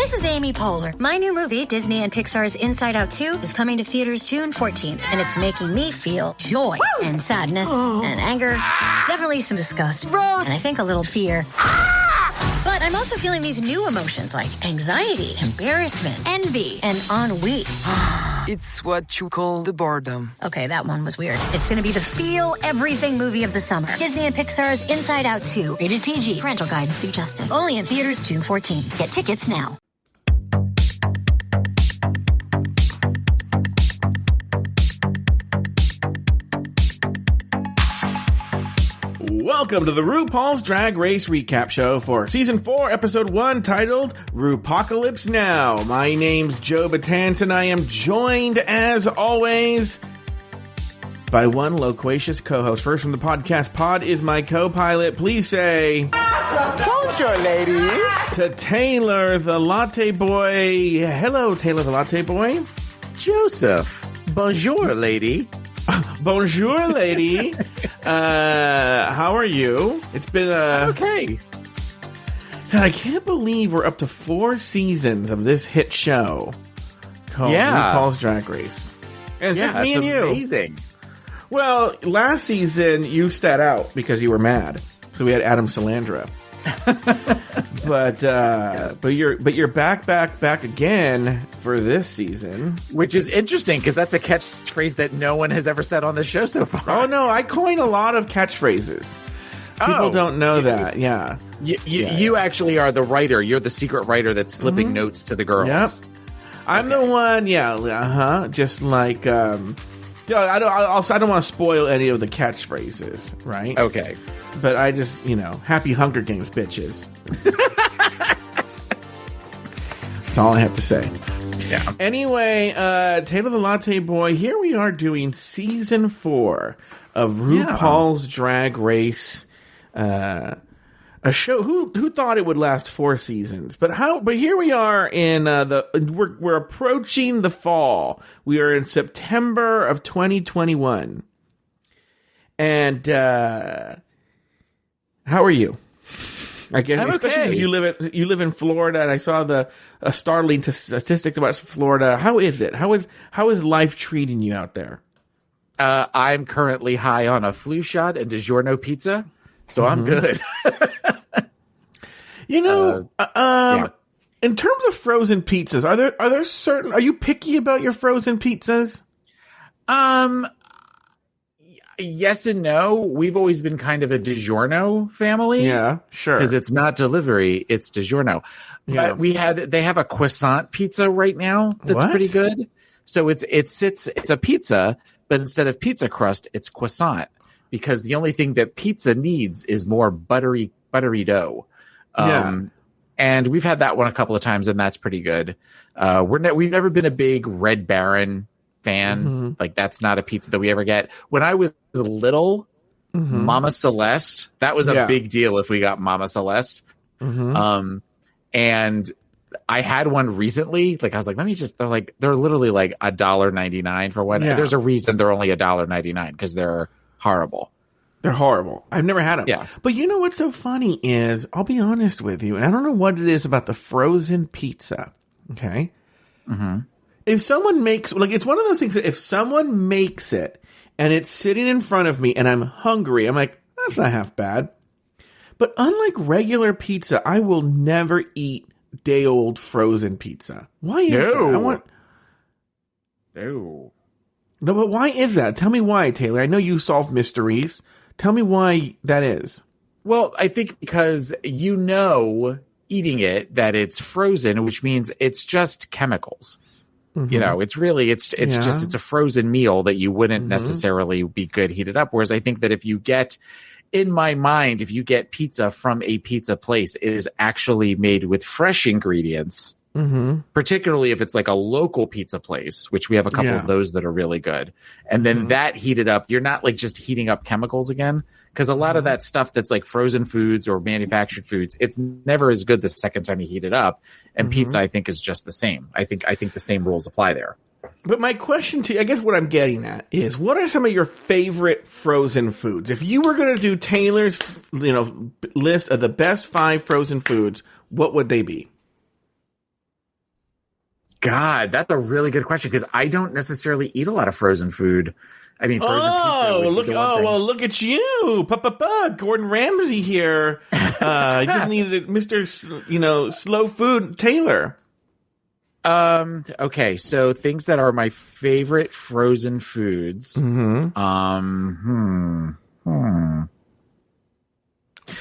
This is Amy Poehler. My new movie, Disney and Pixar's Inside Out 2, is coming to theaters June 14th, and it's making me feel joy and sadness and anger, definitely some disgust, and I think a little fear. But I'm also feeling these new emotions like anxiety, embarrassment, envy, and ennui. It's what you call the boredom. Okay, that one was weird. It's going to be the feel everything movie of the summer. Disney and Pixar's Inside Out 2. Rated PG. Parental guidance suggested. Only in theaters June 14th. Get tickets now. Welcome to the RuPaul's Drag Race Recap Show for Season 4, Episode 1, titled RuPocalypse Now. My name's Joe Betance, and I am joined, as always, by one loquacious co-host. First from the podcast pod is my co-pilot. Please say... Bonjour, ladies. To Taylor, the Latte Boy. Hello, Taylor, the Latte Boy. Joseph. Bonjour, lady. Bonjour, lady. How are you? It's been okay. I can't believe we're up to 4 seasons of this hit show called RuPaul's Drag Race. And it's just me and you. Amazing. Well, last season you sat out because you were mad, so we had Adam Salandra. but you're back again for this season, which is interesting because that's a catchphrase that no one has ever said on the show so far. Oh no, I coin a lot of catchphrases. People don't know that. Yeah, you actually are the writer. You're the secret writer that's slipping notes to the girls. Yep, I'm the one. Yeah, just like I don't want to spoil any of the catchphrases, right? Okay. But I just, happy Hunger Games, bitches. That's all I have to say. Yeah. Anyway, Taylor the Latte Boy, here we are doing Season 4 of RuPaul's Drag Race. A show, who thought it would last 4 seasons? But here we are in we're approaching the fall. We are in September of 2021. And, how are you? I guess, especially if you live in Florida, and I saw a startling statistic about Florida. How is it? How is life treating you out there? I'm currently high on a flu shot and DiGiorno pizza, so I'm good. In terms of frozen pizzas, are you picky about your frozen pizzas? Yes and no. We've always been kind of a DiGiorno family. Yeah, sure. Because it's not delivery, it's DiGiorno. Yeah. But they have a croissant pizza right now that's pretty good. So it's a pizza, but instead of pizza crust, it's croissant. Because the only thing that pizza needs is more buttery dough. And we've had that one a couple of times, and that's pretty good. We've never been a big Red Baron fan. Like, that's not a pizza that we ever get. When I was little, Mama Celeste, that was a big deal if we got Mama Celeste. And I had one recently. Like, I was like, they're literally like $1.99 for one. Yeah. There's a reason they're only $1.99 because they're horrible. They're horrible. I've never had them. Yeah. But you know what's so funny is, I'll be honest with you, and I don't know what it is about the frozen pizza. Okay. If someone makes, it's one of those things that if someone makes it and it's sitting in front of me and I'm hungry, I'm like, that's not half bad. But unlike regular pizza, I will never eat day-old frozen pizza. Why is that? No, but why is that? Tell me why, Taylor. I know you solve mysteries. Tell me why that is. Well, I think because eating it that it's frozen, which means it's just chemicals. It's really, it's a frozen meal that you wouldn't necessarily be good heated up. Whereas I think that if you get pizza from a pizza place, it is actually made with fresh ingredients, particularly if it's like a local pizza place, which we have a couple of those that are really good. And then that heated up, you're not like just heating up chemicals again. Because a lot of that stuff that's like frozen foods or manufactured foods, it's never as good the second time you heat it up. And pizza, I think, is just the same. I think the same rules apply there. But my question to you, I guess what I'm getting at is, what are some of your favorite frozen foods? If you were going to do Taylor's, list of the best 5 frozen foods, what would they be? God, that's a really good question because I don't necessarily eat a lot of frozen food. I mean, frozen pizza. Look at you, Gordon Ramsay here. He doesn't need Mr. Slow Food Taylor. Okay, so things that are my favorite frozen foods. Mm-hmm.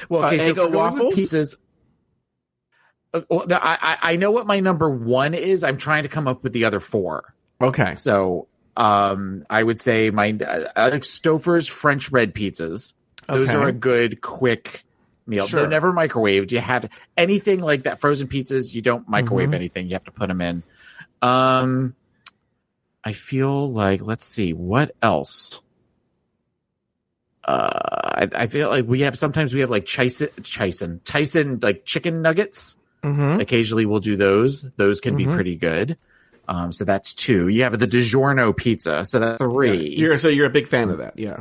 Well, okay, so Eggo waffles? Pizzas. I know what my number one is. I'm trying to come up with the other four. Okay. So, I would say my like Stouffer's French bread pizzas. Those are a good, quick meal. Sure. They're never microwaved. You have anything like that. Frozen pizzas, you don't microwave anything. You have to put them in. I feel like, let's see, what else? I feel like sometimes we have like Tyson like chicken nuggets. Mm-hmm. Occasionally we'll do those. Those can be pretty good. So that's 2. You have the DiGiorno pizza. So that's 3. Yeah. You're a big fan of that. Yeah.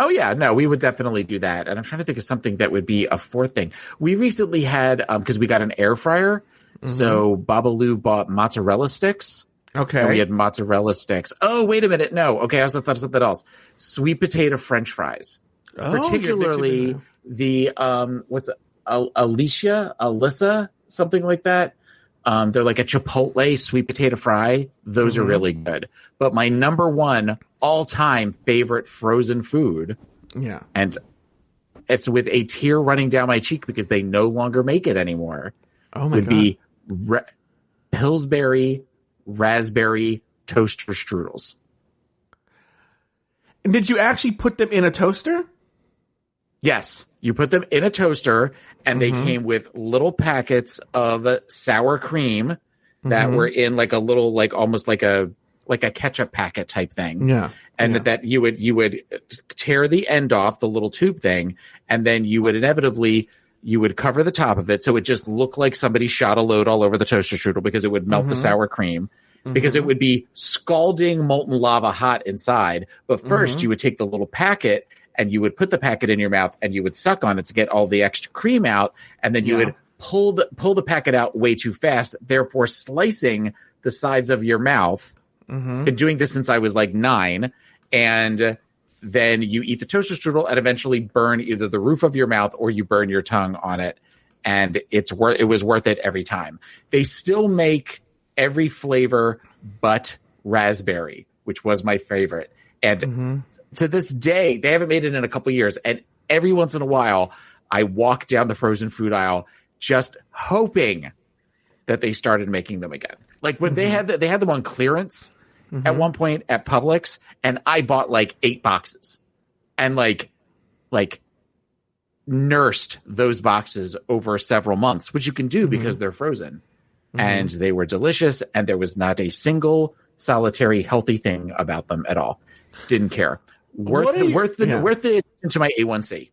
Oh yeah. No, we would definitely do that. And I'm trying to think of something that would be a 4th thing. We recently had, cause we got an air fryer. So Babalu bought mozzarella sticks. Okay. And we had mozzarella sticks. Oh, wait a minute. No. Okay. I also thought of something else. Sweet potato French fries. Particularly the, what's it? Alyssa, something like that. They're like a Chipotle sweet potato fry. Those are really good. But my number one all-time favorite frozen food, and it's with a tear running down my cheek because they no longer make it anymore, would be Pillsbury raspberry toaster strudels. And did you actually put them in a toaster? Yes, you put them in a toaster, and they came with little packets of sour cream that were in like a little, like almost like a ketchup packet type thing. Yeah, and that you would tear the end off the little tube thing, and then you would inevitably cover the top of it so it just looked like somebody shot a load all over the toaster strudel because it would melt the sour cream. Because it would be scalding molten lava hot inside. But first, you would take the little packet and you would put the packet in your mouth and you would suck on it to get all the extra cream out. And then you would pull the packet out way too fast, therefore slicing the sides of your mouth. Been doing this since I was like 9. And then you eat the toaster strudel and eventually burn either the roof of your mouth or you burn your tongue on it. And it was worth it every time. They still make every flavor but raspberry, which was my favorite. And to this day, they haven't made it in a couple years. And every once in a while, I walk down the frozen food aisle just hoping that they started making them again. Like when they had them on clearance at one point at Publix, and I bought like 8 boxes and like nursed those boxes over several months, which you can do because they're frozen. And they were delicious, and there was not a single solitary healthy thing about them at all. Didn't care. Worth it into my A1C.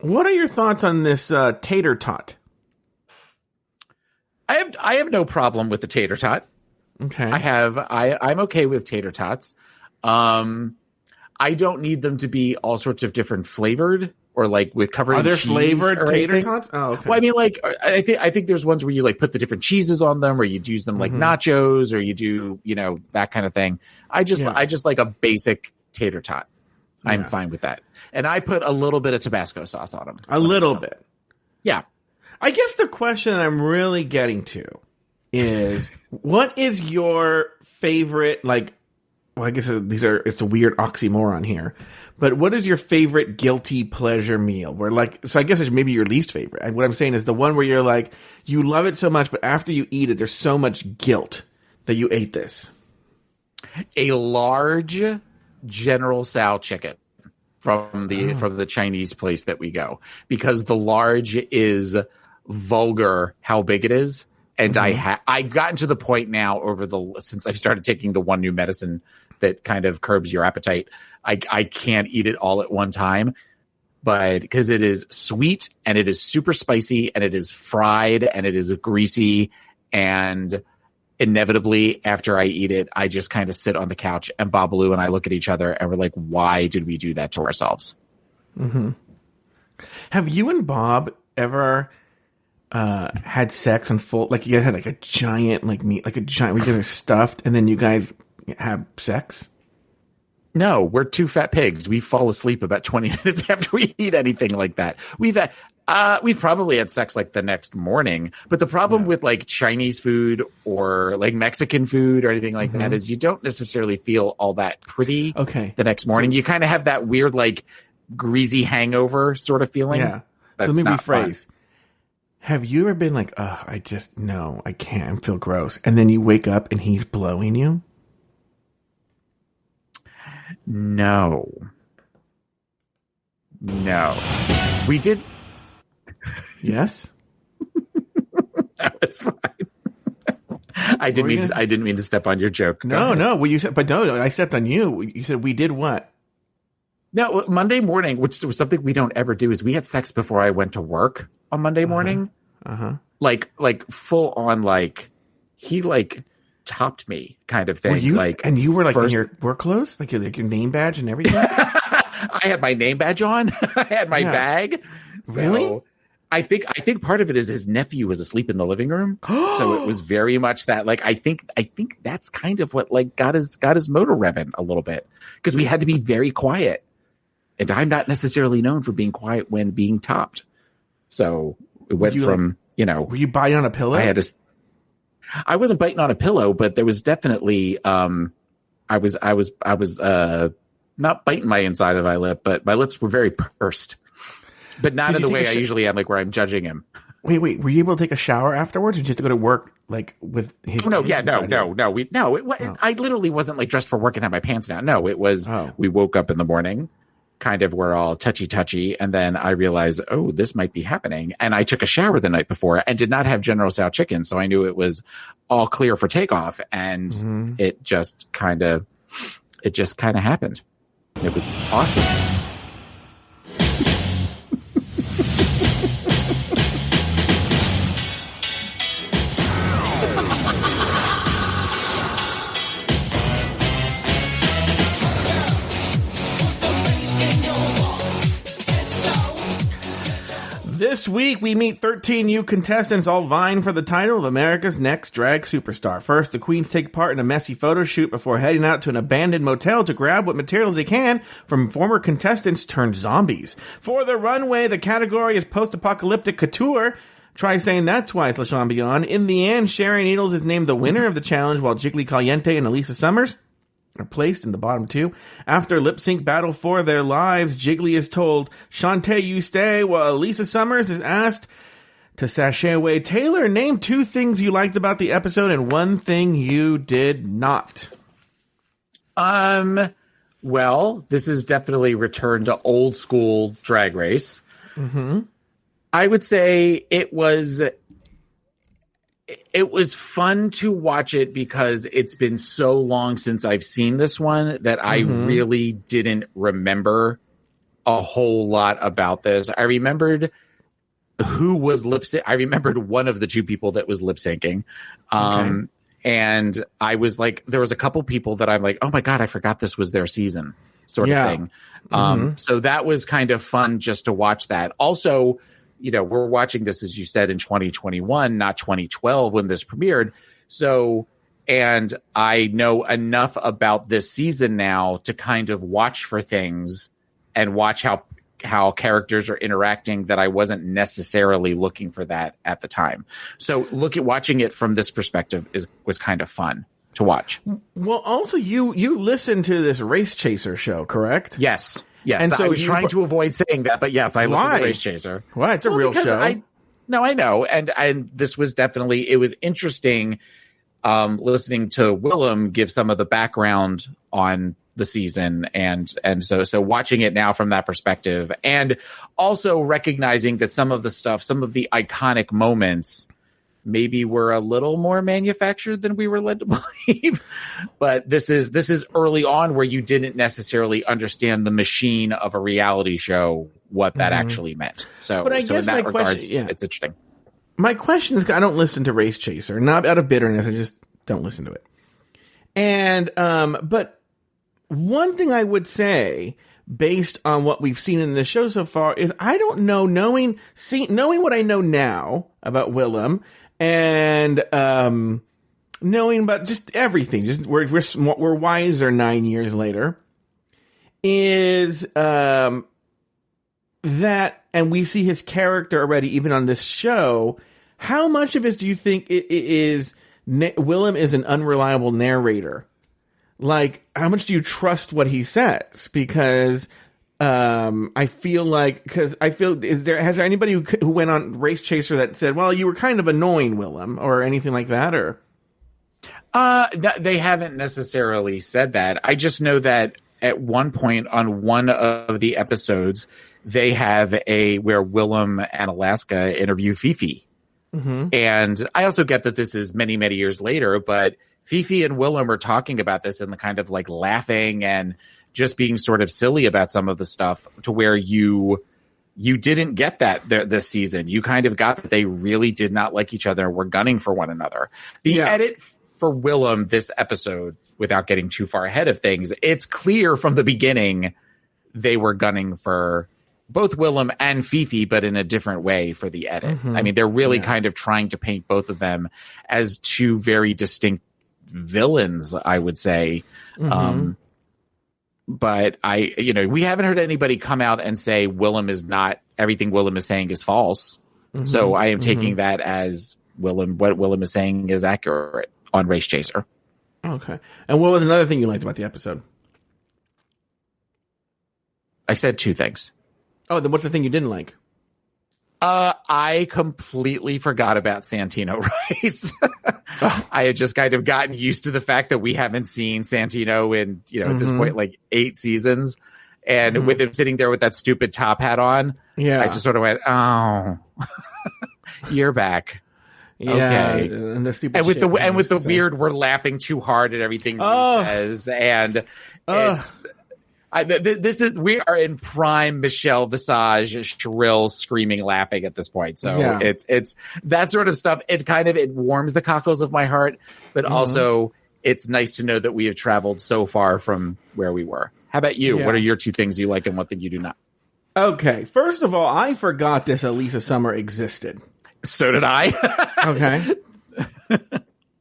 What are your thoughts on this tater tot? I have no problem with the tater tot. Okay. I'm okay with tater tots. I don't need them to be all sorts of different flavored or like with covered. Are there cheese flavored tater anything. tots? Oh, okay. Well, I mean, like I think there's ones where you like put the different cheeses on them, or you use them like nachos, or you do that kind of thing. I just like a basic tater tot. I'm fine with that, and I put a little bit of Tabasco sauce on them. A little bit. Yeah. I guess the question I'm really getting to is, what is your favorite, like, well, I guess it's a weird oxymoron here, but what is your favorite guilty pleasure meal? Where like, so I guess it's maybe your least favorite. And what I'm saying is the one where you're like, you love it so much, but after you eat it, there's so much guilt that you ate this. A large General Tso chicken from the Chinese place that we go, because the large is vulgar how big it is. And I've gotten to the point now since I've started taking the one new medicine that kind of curbs your appetite. I can't eat it all at one time, but because it is sweet and it is super spicy and it is fried and it is greasy, and inevitably after I eat it, I just kind of sit on the couch and Babalu and I look at each other and we're like, why did we do that to ourselves? Have you and Bob ever had sex on full, like you guys had like a giant, like meat, like a giant, we get stuffed, and then you guys have sex? No, we're two fat pigs. We fall asleep about 20 minutes after we eat anything like that. We've probably had sex like the next morning, but the problem with like Chinese food or like Mexican food or anything like that is you don't necessarily feel all that pretty the next morning. So, you kind of have that weird like greasy hangover sort of feeling. Yeah. That's so let me not rephrase. Fun. Have you ever been like, oh, I can't, I feel gross. And then you wake up and he's blowing you? No. We did. Yes. No, it's fine. I didn't mean to step on your joke. No. Well, you said, but no, I stepped on you. You said we did what? No, Monday morning, which was something we don't ever do, is we had sex before I went to work on Monday morning. Like full on, like he like topped me kind of thing. And you were like in your work clothes, like your name badge and everything. I had my name badge on. I had my bag. Really? So I think part of it is his nephew was asleep in the living room, so it was very much that. Like I think that's kind of what like got his motor revving a little bit, because we had to be very quiet, and I'm not necessarily known for being quiet when being topped. So it went from Were you biting on a pillow? I wasn't biting on a pillow, but there was definitely I was not biting my inside of my lip, but my lips were very pursed. But not in the way I usually am, like where I'm judging him. Wait, were you able to take a shower afterwards, or did you have to go to work like with his? No. I literally wasn't like dressed for work and had my pants down. No, it was we woke up in the morning, kind of we're all touchy, and then I realized, oh, this might be happening. And I took a shower the night before and did not have General Tso chicken, so I knew it was all clear for takeoff. And it just kind of happened. It was awesome. This week, we meet 13 new contestants, all vying for the title of America's Next Drag Superstar. First, the queens take part in a messy photo shoot before heading out to an abandoned motel to grab what materials they can from former contestants turned zombies. For the runway, the category is post-apocalyptic couture. Try saying that twice, La Champion. In the end, Sherry Needles is named the winner of the challenge, while Jiggly Caliente and Elisa Summers are placed in the bottom two. After lip sync battle for their lives, Jiggly is told, "Shantae, you stay," while Elisa Summers is asked to sashay away. Taylor, name 2 things you liked about the episode and 1 thing you did not. Well, this is definitely return to old school Drag Race. I would say it was fun to watch it because it's been so long since I've seen this one that I really didn't remember a whole lot about this. I remembered who was lip sync. I remembered one of the 2 people that was lip syncing. And I was like, there was a couple people that I'm like, oh my God, I forgot this was their season sort of thing. So that was kind of fun just to watch that. Also, we're watching this, as you said, in 2021, not 2012 when this premiered. So, and I know enough about this season now to kind of watch for things and watch how characters are interacting that I wasn't necessarily looking for that at the time. So watching it from this perspective was kind of fun to watch. Well, also you listen to this Race Chaser show, correct? Yes. Yes, and so I was trying to avoid saying that, but yes, I listen to Race Chaser. Why? It's a real show. I know. And this was definitely, it was interesting listening to Willem give some of the background on the season. And so watching it now from that perspective, and also recognizing that some of the iconic moments maybe were a little more manufactured than we were led to believe. But this is early on where you didn't necessarily understand the machine of a reality show, what that actually meant. So, but I guess in that regards, question, it's interesting. My question is, I don't listen to Race Chaser, not out of bitterness. I just don't listen to it. And, but one thing I would say, based on what we've seen in the show so far is I don't know, knowing what I know now about Willem and knowing about just everything, just we're wiser 9 years later, is that, and we see his character already even on this show. How much of it do you think Willem is an unreliable narrator? Like, how much do you trust what he says? Because has there anybody who went on Race Chaser that said, well, you were kind of annoying, Willem, or anything like that, or? They haven't necessarily said that. I just know that at one point on one of the episodes, they have where Willem and Alaska interview Fifi. Mm-hmm. And I also get that this is many, many years later, but Fifi and Willem are talking about this and kind of like laughing and just being sort of silly about some of the stuff, to where you didn't get that this season. You kind of got that they really did not like each other and were gunning for one another. The edit for Willem this episode, without getting too far ahead of things, it's clear from the beginning they were gunning for both Willem and Fifi, but in a different way for the edit. Mm-hmm. I mean, they're really kind of trying to paint both of them as two very distinct villains, I would say. Mm-hmm. But we haven't heard anybody come out and say everything Willem is saying is false. Mm-hmm. So I am taking that as what Willem is saying is accurate on Race Chaser. Okay. And what was another thing you liked about the episode? I said two things. Oh, then what's the thing you didn't like? I completely forgot about Santino Rice. I had just kind of gotten used to the fact that we haven't seen Santino in, at this point, like 8 seasons. And with him sitting there with that stupid top hat on, I just sort of went, oh, you're back. Yeah, okay. And with the weird, we're laughing too hard at everything he says. And we are in prime Michelle Visage, shrill, screaming, laughing at this point. So it's that sort of stuff. It warms the cockles of my heart, but also it's nice to know that we have traveled so far from where we were. How about you? Yeah. What are your two things you like and what thing you do not? Okay. First of all, I forgot this Elisa Summer existed. So did I. Okay.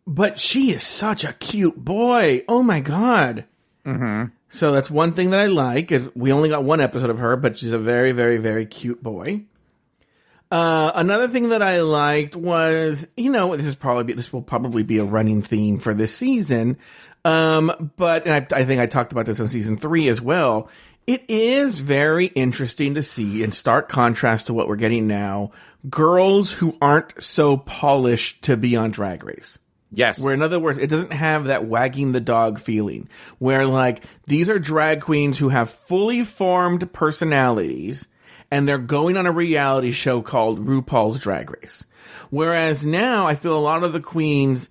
But she is such a cute boy. Oh my God. Mm-hmm. So that's one thing that I like, is we only got one episode of her, but she's a very, very, very cute boy. Another thing that I liked was, this will probably be a running theme for this season. But I think I talked about this in season 3 as well. It is very interesting to see, in stark contrast to what we're getting now, girls who aren't so polished to be on Drag Race. Yes. Where, in other words, it doesn't have that wagging the dog feeling, where like these are drag queens who have fully formed personalities and they're going on a reality show called RuPaul's Drag Race. Whereas now I feel a lot of the queens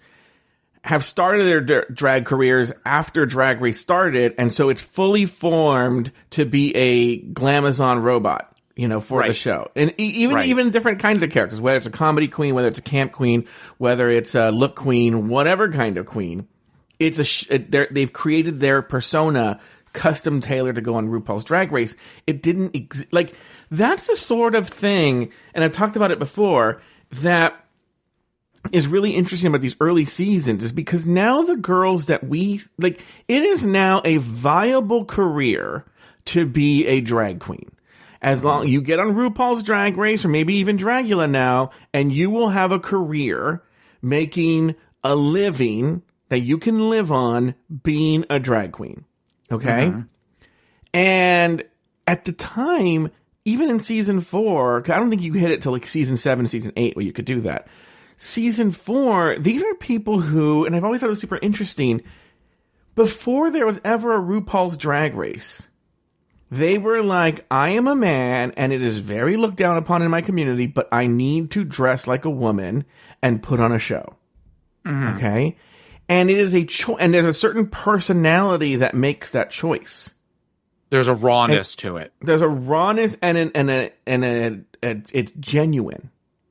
have started their drag careers after Drag Race started, and so it's fully formed to be a glamazon robot, for the show. And even different kinds of characters, whether it's a comedy queen, whether it's a camp queen, whether it's a look queen, whatever kind of queen, they've created their persona custom tailored to go on RuPaul's Drag Race. It didn't that's the sort of thing, and I've talked about it before, that is really interesting about these early seasons, is because now the girls that it is now a viable career to be a drag queen. As long you get on RuPaul's Drag Race, or maybe even Dragula now, and you will have a career making a living that you can live on being a drag queen. Okay? Mm-hmm. And at the time, even in season 4, I don't think you hit it till like season 7, season 8 where you could do that. Season 4, these are people who, and I've always thought it was super interesting, before there was ever a RuPaul's Drag Race, they were like, I am a man and it is very looked down upon in my community, but I need to dress like a woman and put on a show. Mm-hmm. Okay? And it is a choice, and there's a certain personality that makes that choice. There's a rawness to it. There's a rawness and it's genuine.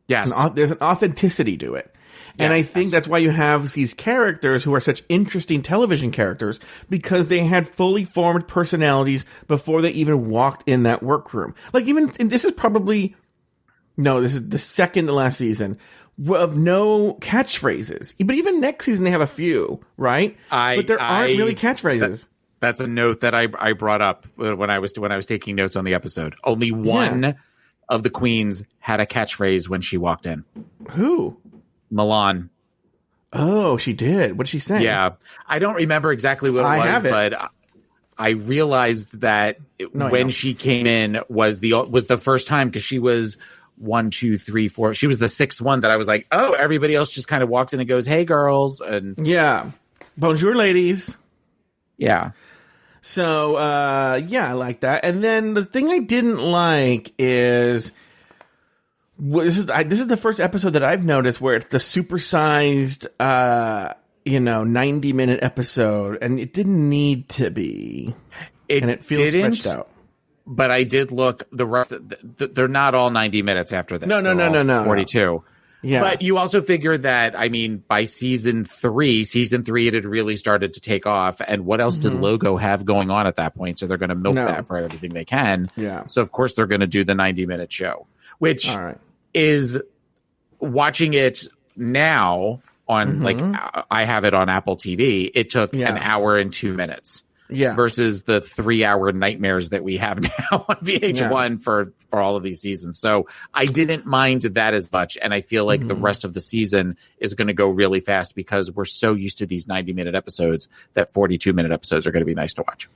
Yes. There's an authenticity to it. And I think that's why you have these characters who are such interesting television characters, because they had fully formed personalities before they even walked in that workroom. Like even, and this is the second to last season of no catchphrases. But even next season they have a few, right? But there aren't really catchphrases. That's a note that I brought up when I was taking notes on the episode. Only one of the queens had a catchphrase when she walked in. Who? Milan. Oh, she did. What did she say? Yeah. I don't remember exactly what it was, but I realized that when she came in was the first time, because she was 1, 2, 3, 4. She was the sixth one that I was like, oh, everybody else just kind of walks in and goes, hey, girls. And yeah. Bonjour, ladies. Yeah. So, I like that. And then the thing I didn't like is, this is the first episode that I've noticed where it's the supersized, 90-minute episode, and it didn't need to be. And it feels stretched out. But I did look, the rest, they're not all 90 minutes after this. No. 42. Yeah. But you also figure that, I mean, by season three, it had really started to take off. And what else did Logo have going on at that point? So they're going to milk that for everything they can. Yeah. So, of course, they're going to do the 90-minute show, which is, watching it now on, like, I have it on Apple TV. It took an hour and 2 minutes. Yeah. Versus the 3-hour nightmares that we have now on VH1 for all of these seasons. So I didn't mind that as much. And I feel like the rest of the season is going to go really fast, because we're so used to these 90-minute episodes that 42-minute episodes are going to be nice to watch.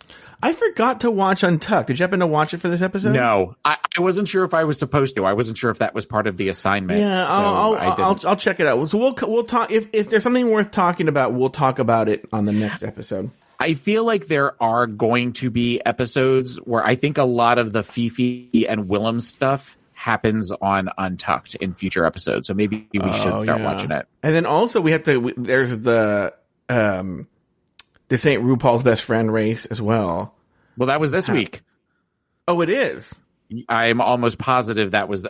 I forgot to watch Untucked. Did you happen to watch it for this episode? No, I wasn't sure if I was supposed to. I wasn't sure if that was part of the assignment. Yeah, so I'll check it out. So we'll talk, if there's something worth talking about, we'll talk about it on the next episode. I feel like there are going to be episodes where I think a lot of the Fifi and Willem stuff happens on Untucked in future episodes. So maybe we should start watching it. And then also there's the, this ain't RuPaul's Best Friend race as well. Well, that was this week. Oh, it is? I'm almost positive that was,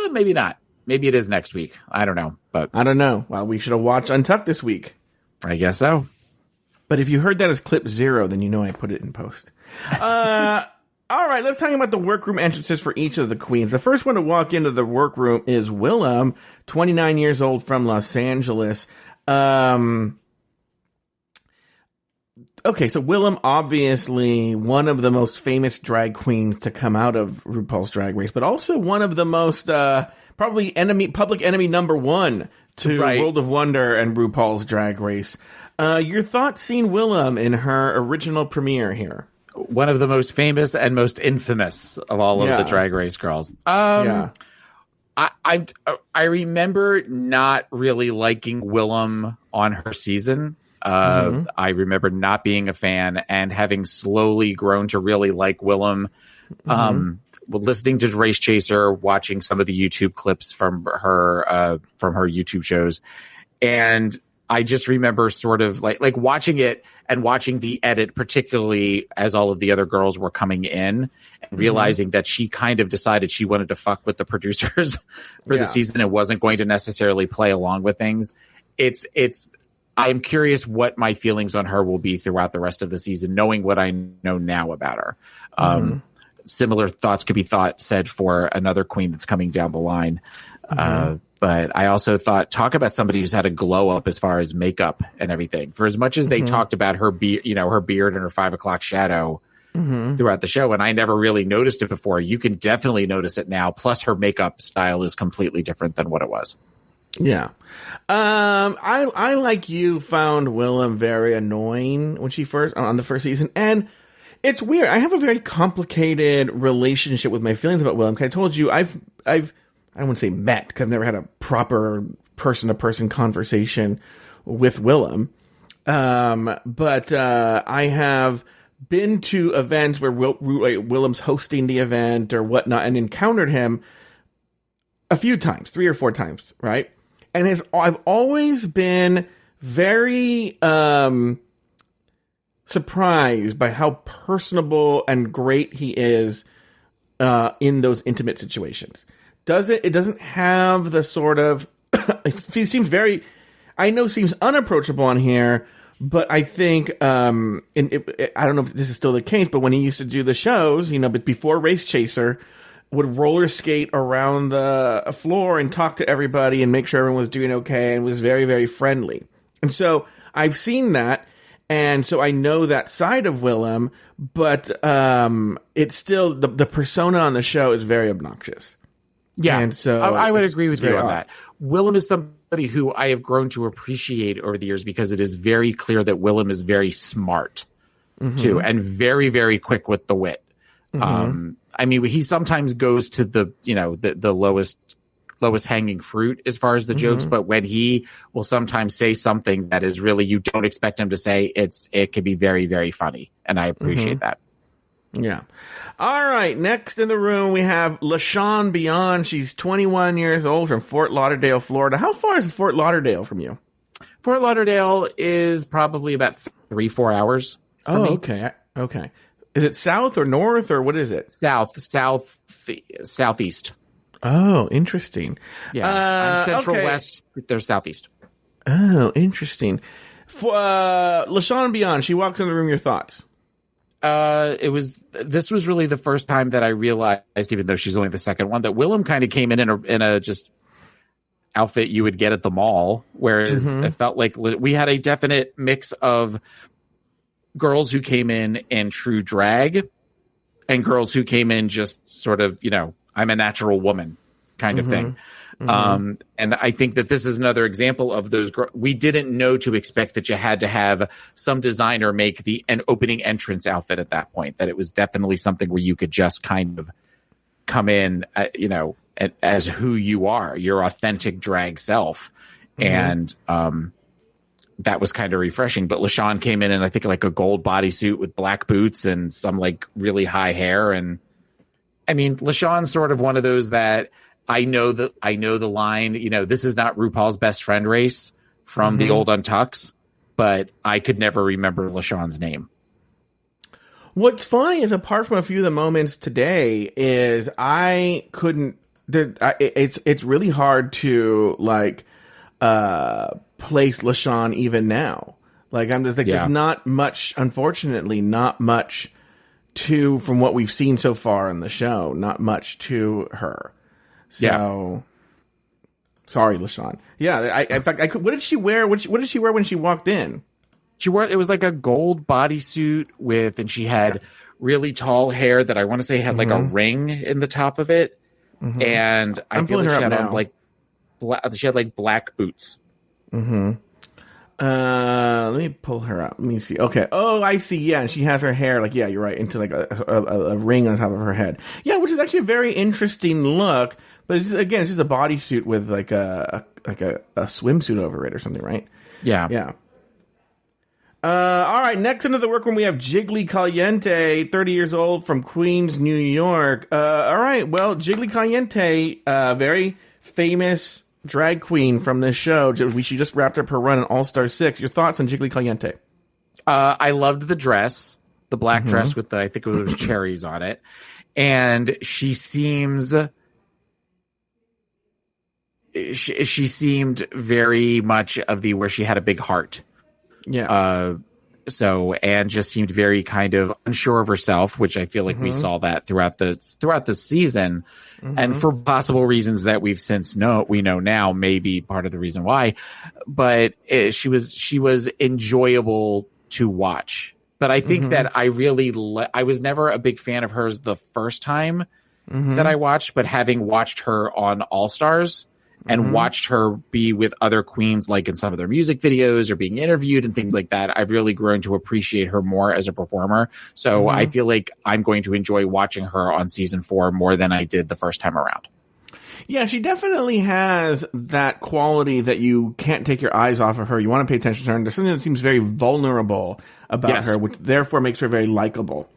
maybe not. Maybe it is next week. I don't know, but I don't know. Well, we should have watched Untucked this week. I guess so. But if you heard that as clip 0, then you know I put it in post. All right, let's talk about the workroom entrances for each of the queens. The first one to walk into the workroom is Willem, 29 years old, from Los Angeles. Okay, so Willem, obviously one of the most famous drag queens to come out of RuPaul's Drag Race, but also one of the most probably public enemy number one to World of Wonder and RuPaul's Drag Race. Your thoughts seeing Willem in her original premiere here? One of the most famous and most infamous of all of the Drag Race girls. I remember not really liking Willem on her season. I remember not being a fan, and having slowly grown to really like Willem. Listening to Race Chaser, watching some of the YouTube clips from her YouTube shows, and I just remember sort of like watching it and watching the edit, particularly as all of the other girls were coming in, and realizing that she kind of decided she wanted to fuck with the producers for the season and wasn't going to necessarily play along with things. I'm curious what my feelings on her will be throughout the rest of the season, knowing what I know now about her. Similar thoughts could be said for another queen that's coming down the line. But I also thought, talk about somebody who's had a glow up as far as makeup and everything. For as much as they talked about her beard and her 5 o'clock shadow throughout the show, and I never really noticed it before, you can definitely notice it now. Plus, her makeup style is completely different than what it was. Yeah. I like you found Willem very annoying when she on the first season, and it's weird. I have a very complicated relationship with my feelings about Willem. 'Cause I told you I don't want to say met, because I've never had a proper person-to-person conversation with Willem. But I have been to events where Willem's hosting the event or whatnot, and encountered him a few times, 3 or 4 times, right? And I've always been very surprised by how personable and great he is in those intimate situations. It doesn't have the sort of it seems very, I know seems unapproachable on here, but I think, I don't know if this is still the case, but when he used to do the shows, but before Race Chaser, would roller skate around the floor and talk to everybody and make sure everyone was doing okay and was very, very friendly. And so I've seen that. And so I know that side of Willem, but it's still the persona on the show is very obnoxious. Yeah, and so I would agree with you on odd. that. Willem is somebody who I have grown to appreciate over the years because it is very clear that Willem is very smart too, and very, very quick with the wit. I mean, he sometimes goes to the lowest hanging fruit as far as the jokes, but when he will sometimes say something that is really, you don't expect him to say, it can be very, very funny. And I appreciate that. Yeah. All right. Next in the room, we have LaShawn Beyond. She's 21 years old from Fort Lauderdale, Florida. How far is Fort Lauderdale from you? Fort Lauderdale is probably about 3-4 hours. Oh, okay. Okay. Is it south or north or what is it? Southeast. Oh, interesting. Yeah. I'm central west. They're southeast. Oh, interesting. LaShawn Beyond, she walks in the room. Your thoughts? This was really the first time that I realized, even though she's only the second one, that Willem kind of came in a just outfit you would get at the mall. Whereas it felt like we had a definite mix of girls who came in true drag and girls who came in just sort of, I'm a natural woman kind of thing. And I think that this is another example of those. We didn't know to expect that you had to have some designer make an opening entrance outfit at that point, that it was definitely something where you could just kind of come in, as who you are, your authentic drag self. And, that was kind of refreshing, but LaShawn came in I think like a gold bodysuit with black boots and some like really high hair. And I mean, LaShawn's sort of one of those that I know the line, this is not RuPaul's Best Friend race from the old Untucks, but I could never remember LaShawn's name. What's funny is, apart from a few of the moments today, is I couldn't. It's really hard to place LaShawn even now. Like, I'm just like, there's not much, unfortunately, not much from what we've seen so far in the show. Not much to her. So, sorry, LaShawn. Yeah, in fact, what did she wear? What did she wear when she walked in? It was like a gold bodysuit and she had really tall hair that I want to say had like a ring in the top of it. And I feel like she had on she had like black boots. Let me pull her up. Let me see. Okay. Oh, I see. Yeah, and she has her hair you're right, into like a ring on top of her head. Yeah, which is actually a very interesting look. But it's just a bodysuit with like a swimsuit over it or something, right? Yeah. Yeah. All right. Next into the workroom, we have Jiggly Caliente, 30 years old from Queens, New York. All right. Well, Jiggly Caliente, very famous drag queen from this show. She just wrapped up her run in All Star 6. Your thoughts on Jiggly Caliente? I loved the dress, the black dress with I think it was cherries on it. And she seemed very much of where she had a big heart. Yeah. And just seemed very kind of unsure of herself, which I feel like we saw that throughout the season, and for possible reasons that we know now, maybe part of the reason why, but she was enjoyable to watch. But I think that I was never a big fan of hers the first time that I watched, but having watched her on All Stars and watched her be with other queens, like in some of their music videos or being interviewed and things like that, I've really grown to appreciate her more as a performer. So I feel like I'm going to enjoy watching her on season 4 more than I did the first time around. Yeah, she definitely has that quality that you can't take your eyes off of her. You want to pay attention to her, and there's something that seems very vulnerable about her, which therefore makes her very likable.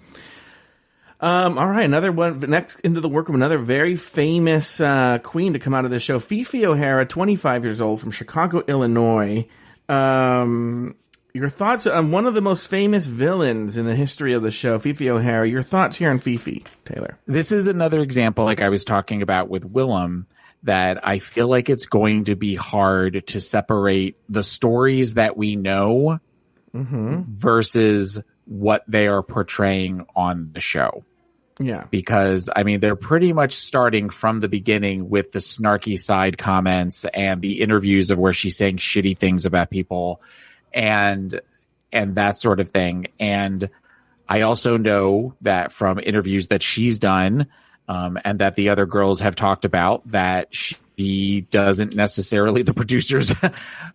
All right, another one. Next into the workroom, another very famous queen to come out of this show, Fifi O'Hara, 25 years old from Chicago, Illinois. Your thoughts on one of the most famous villains in the history of the show, Fifi O'Hara. Your thoughts here on Fifi, Taylor? This is another example, like I was talking about with Willem, that I feel like it's going to be hard to separate the stories that we know versus what they are portraying on the show. Yeah. Because, I mean, they're pretty much starting from the beginning with the snarky side comments and the interviews of where she's saying shitty things about people and that sort of thing. And I also know that from interviews that she's done, and that the other girls have talked about, that she doesn't necessarily, the producers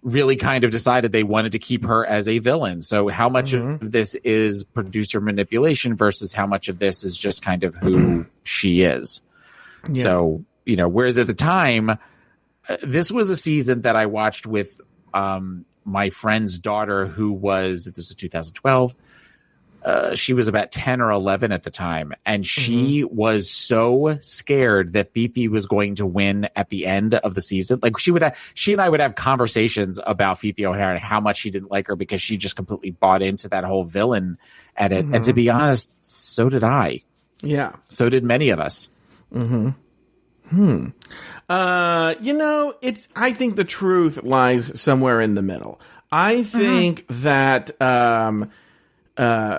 really kind of decided they wanted to keep her as a villain. So how much of this is producer manipulation versus how much of this is just kind of who she is? Yeah. So, you know, whereas at the time, this was a season that I watched with my friend's daughter, who was, this is 2012, she was about 10 or 11 at the time, and she was so scared that Fifi was going to win at the end of the season. Like she and I would have conversations about Fifi O'Hara and how much she didn't like her because she just completely bought into that whole villain edit. And to be honest, so did I. Yeah. So did many of us. You know, I think the truth lies somewhere in the middle. I think that,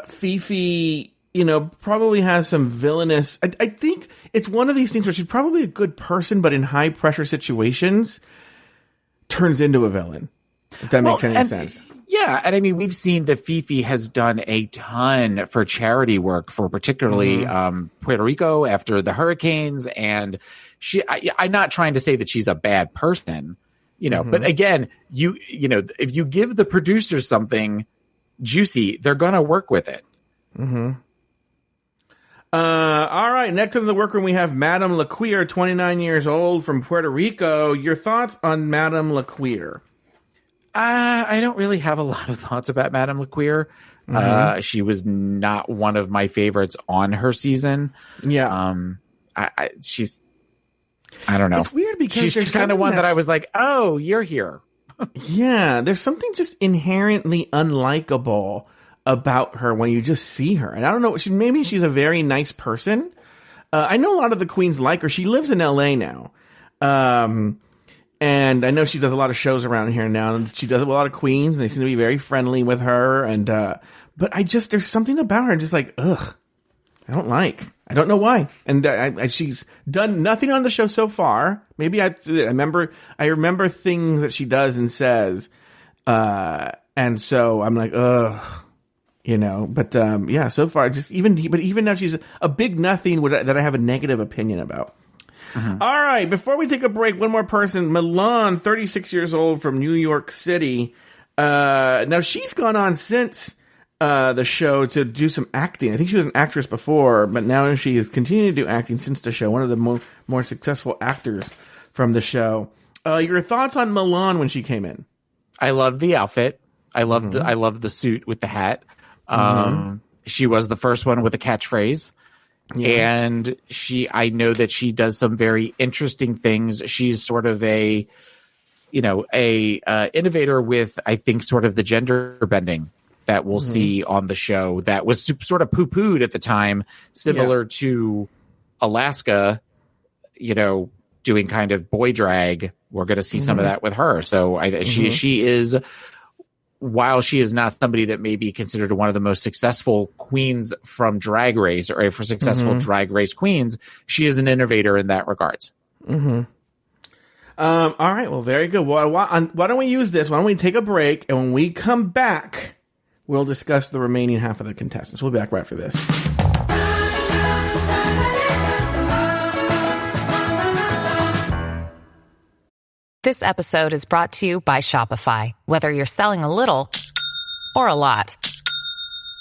Fifi, you know, probably has some villainous. I think it's one of these things where she's probably a good person, but in high pressure situations turns into a villain. If that makes any sense. Yeah. And I mean, we've seen that Fifi has done a ton for charity work for particularly, Puerto Rico after the hurricanes. And I'm not trying to say that she's a bad person, you know, but again, you know, if you give the producers something juicy, they're gonna work with it. All right, next in the workroom we have Madame LaQueer, 29 years old, from Puerto Rico. Your thoughts on Madame LaQueer? I don't really have a lot of thoughts about Madame LaQueer. She was not one of my favorites on her season. Yeah. I don't know. It's weird because she's kind of one that I was like, oh, you're here. Yeah, there's something just inherently unlikable about her when you just see her. And I don't know, maybe she's a very nice person. I know a lot of the queens like her. She lives in LA now. And I know she does a lot of shows around here now. And she does a lot of queens, and they seem to be very friendly with her. And but there's something about her just like, ugh, I don't know why. And she's done nothing on the show so far. Maybe I remember things that she does and says. And so I'm like, ugh, you know, but yeah, so far even now she's a big nothing that I have a negative opinion about. All right. Before we take a break, one more person, Milan, 36 years old, from New York City. Now she's gone on since the show to do some acting. I think she was an actress before, but now she has continued to do acting since the show. One of the more successful actors from the show. Your thoughts on Milan when she came in? I love the outfit. I love the suit with the hat. She was the first one with a catchphrase. Yeah. And I know that she does some very interesting things. She's sort of a innovator with, I think, sort of the gender bending that we'll see on the show that was sort of poo-pooed at the time, similar to Alaska, you know, doing kind of boy drag. We're going to see some of that with her. So she is, while she is not somebody that may be considered one of the most successful queens from Drag Race or for successful Drag Race queens, she is an innovator in that regards. All right. Well, very good. Well, why don't we use this? Why don't we take a break? And when we come back, we'll discuss the remaining half of the contestants. We'll be back right after this. This episode is brought to you by Shopify. Whether you're selling a little or a lot,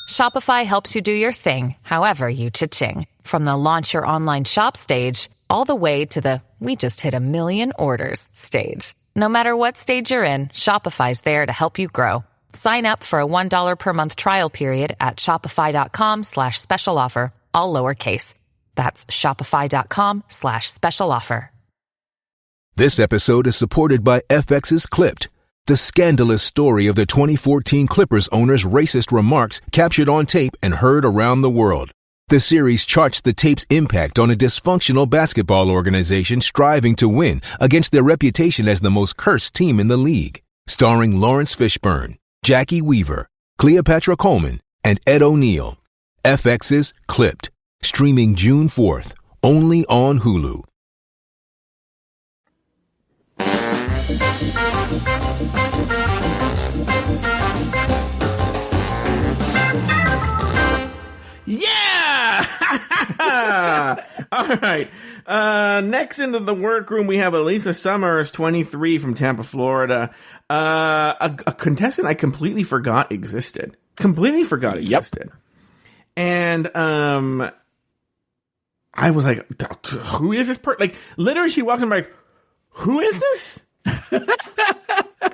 Shopify helps you do your thing, however you cha-ching. From the launch your online shop stage, all the way to the we just hit 1 million orders stage. No matter what stage you're in, Shopify's there to help you grow. Sign up for a $1 per month trial period at shopify.com/special offer, all lowercase. That's shopify.com/special offer. This episode is supported by FX's Clipped, the scandalous story of the 2014 Clippers owner's racist remarks captured on tape and heard around the world. The series charts the tape's impact on a dysfunctional basketball organization striving to win against their reputation as the most cursed team in the league. Starring Lawrence Fishburne, Jackie Weaver, Cleopatra Coleman, and Ed O'Neill. FX's Clipped, streaming June 4th, only on Hulu. Yeah! All right. Next into the workroom, we have Elisa Summers, 23, from Tampa, Florida. A contestant I completely forgot existed. Yep. And I was like, who is this person? Like, literally, she walks in, like, who is this?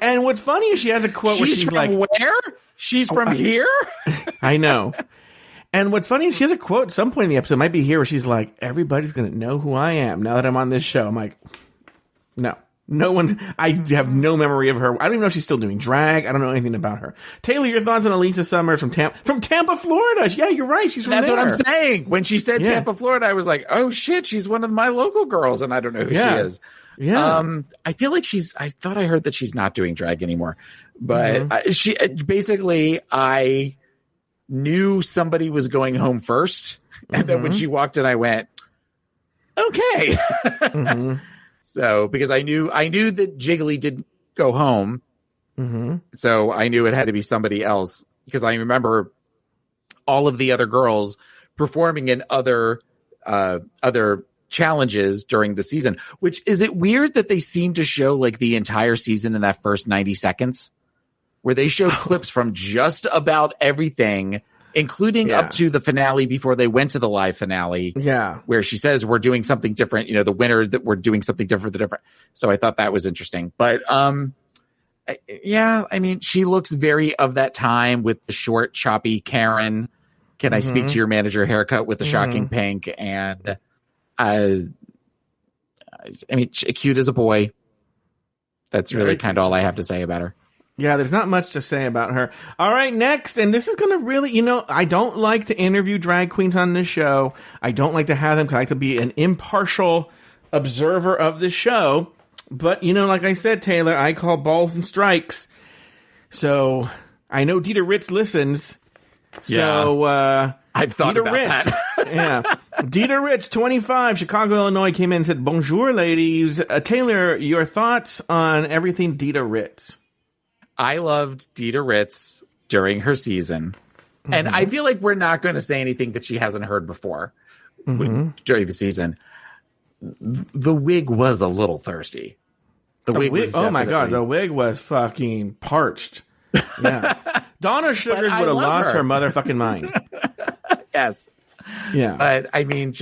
And what's funny is she has a quote where she's like, where? She's from here? I know. And what's funny is she has a quote at some point in the episode, might be here, where she's like, everybody's going to know who I am now that I'm on this show. I'm like, no one, I have no memory of her. I don't even know if she's still doing drag. I don't know anything about her. Taylor, your thoughts on Elisa Summers from Tampa, Florida? Yeah, you're right. She's from That's there. What I'm saying. When she said Tampa, Florida, I was like, oh shit, she's one of my local girls, and I don't know who she is. Yeah. I feel like I thought I heard that she's not doing drag anymore, but she basically, I knew somebody was going home first. And then when she walked in, I went, okay. So, because I knew that Jiggly didn't go home. So I knew it had to be somebody else, because I remember all of the other girls performing in other challenges during the season. Which, is it weird that they seem to show like the entire season in that first 90 seconds, where they showed clips from just about everything, including up to the finale before they went to the live finale. Yeah. Where she says, we're doing something different, the winner, that we're doing something different. So I thought that was interesting. But I mean, she looks very of that time with the short, choppy Karen. Can I speak to your manager haircut with the shocking pink? And I mean, cute as a boy. That's really kind of all I have to say about her. Yeah, there's not much to say about her. All right, next, and this is going to really, I don't like to interview drag queens on this show. I don't like to have them, because I like to be an impartial observer of the show. But, like I said, Taylor, I call balls and strikes. So, I know Dita Ritz listens. So, I've thought Dita about Ritz, that. Dita Ritz, 25, Chicago, Illinois, came in and said, bonjour, ladies. Taylor, your thoughts on everything Dita Ritz? I loved Dita Ritz during her season. And I feel like we're not going to say anything that she hasn't heard before during the season. The wig was a little thirsty. The wig was oh my God, the wig was fucking parched. Yeah. Donna Sugars would have lost her motherfucking mind. Yes. Yeah. But I mean,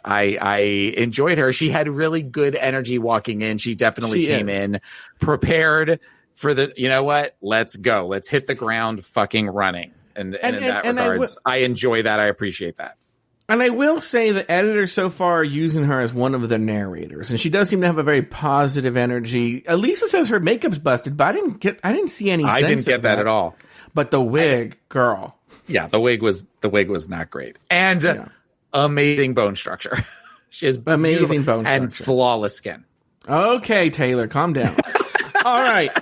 I enjoyed her. She had really good energy walking in. She definitely came in prepared for let's go. Let's hit the ground fucking running. And in that regards, I enjoy that. I appreciate that. And I will say the editors so far are using her as one of the narrators, and she does seem to have a very positive energy. Elisa says her makeup's busted, but I didn't see any. I didn't get that at all. But the wig, girl. Yeah, the wig was not great. And amazing bone structure. She has amazing bone structure and flawless skin. Okay, Taylor, calm down. All right.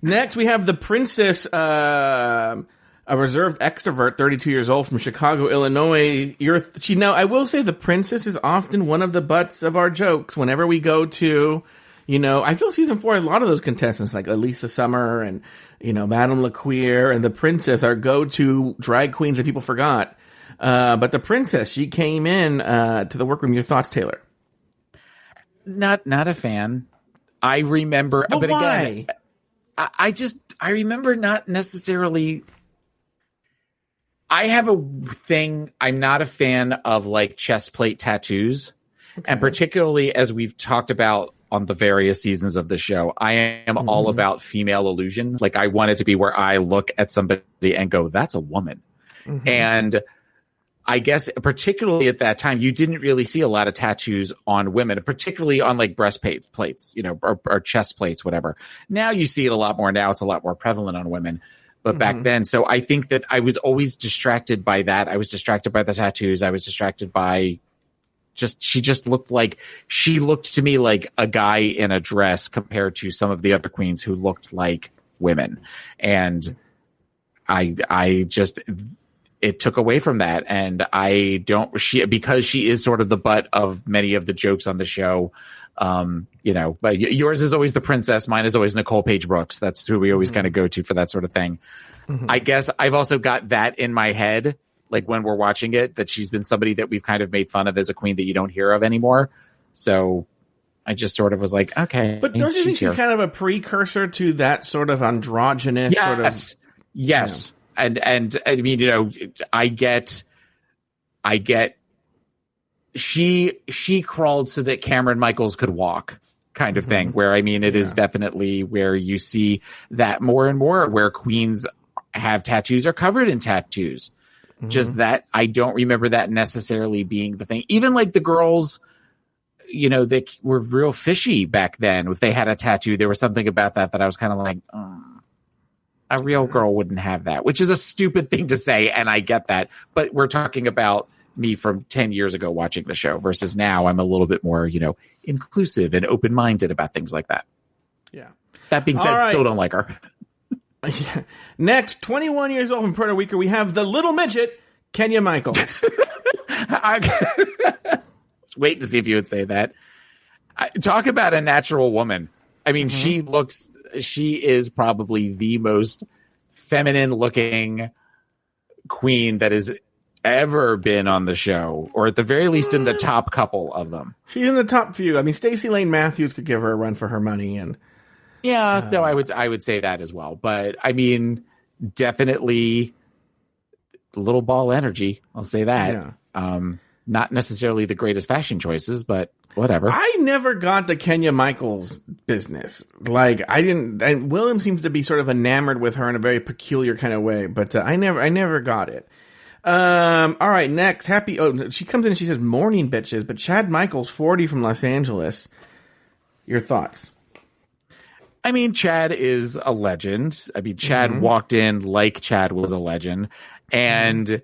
Next, we have the princess, a reserved extrovert, 32 years old, from Chicago, Illinois. I will say the princess is often one of the butts of our jokes whenever we go to, I feel season 4, a lot of those contestants like Elisa Summer and, Madame LaQueer and the princess are go-to drag queens that people forgot. But the princess, she came in to the workroom. Your thoughts, Taylor? Not a fan. I remember, but why? Again, I remember not necessarily. I have a thing. I'm not a fan of like chest plate tattoos, and particularly as we've talked about on the various seasons of the show, I am all about female illusion. Like I want it to be where I look at somebody and go, "That's a woman," and I guess particularly at that time, you didn't really see a lot of tattoos on women, particularly on like breast plates, or chest plates, whatever. Now you see it a lot more. Now it's a lot more prevalent on women. But back then, so I think that I was always distracted by that. I was distracted by the tattoos. I was distracted by she looked to me like a guy in a dress compared to some of the other queens who looked like women. And it took away from that. And because she is sort of the butt of many of the jokes on the show, but yours is always the princess. Mine is always Nicole Page Brooks. That's who we always kind of go to for that sort of thing. I guess I've also got that in my head, like when we're watching it, that she's been somebody that we've kind of made fun of as a queen that you don't hear of anymore. So I just sort of was like, okay. But don't you think she's kind of a precursor to that sort of androgynous sort of? Yes. And I mean, I get she crawled so that Cameron Michaels could walk kind of thing, where, I mean, it is definitely where you see that more and more, where queens have tattoos or covered in tattoos. Just that I don't remember that necessarily being the thing. Even like the girls, they were real fishy back then. If they had a tattoo, there was something about that I was kind of like, a real girl wouldn't have that, which is a stupid thing to say. And I get that, but we're talking about me from 10 years ago watching the show versus now I'm a little bit more, inclusive and open-minded about things like that. Yeah. That being said, still don't like her. Yeah. Next, 21 years old from Puerto Rico, we have the little midget, Kenya Michaels. I was waiting to see if you would say that. Talk about a natural woman. I mean, she is probably the most feminine looking queen that has ever been on the show, or at the very least in the top couple of them. She's in the top few. I mean, Stacey Lane Matthews could give her a run for her money, and I would say that as well. But I mean, definitely little ball energy. I'll say that. Yeah. Not necessarily the greatest fashion choices, but whatever. I never got the Kenya Michaels business. Like, I didn't. And William seems to be sort of enamored with her in a very peculiar kind of way, but I never got it. All right, next, she comes in and she says, "Morning, bitches," but Chad Michaels, 40, from Los Angeles. Your thoughts? I mean, Chad is a legend. I mean, Chad walked in like Chad was a legend. And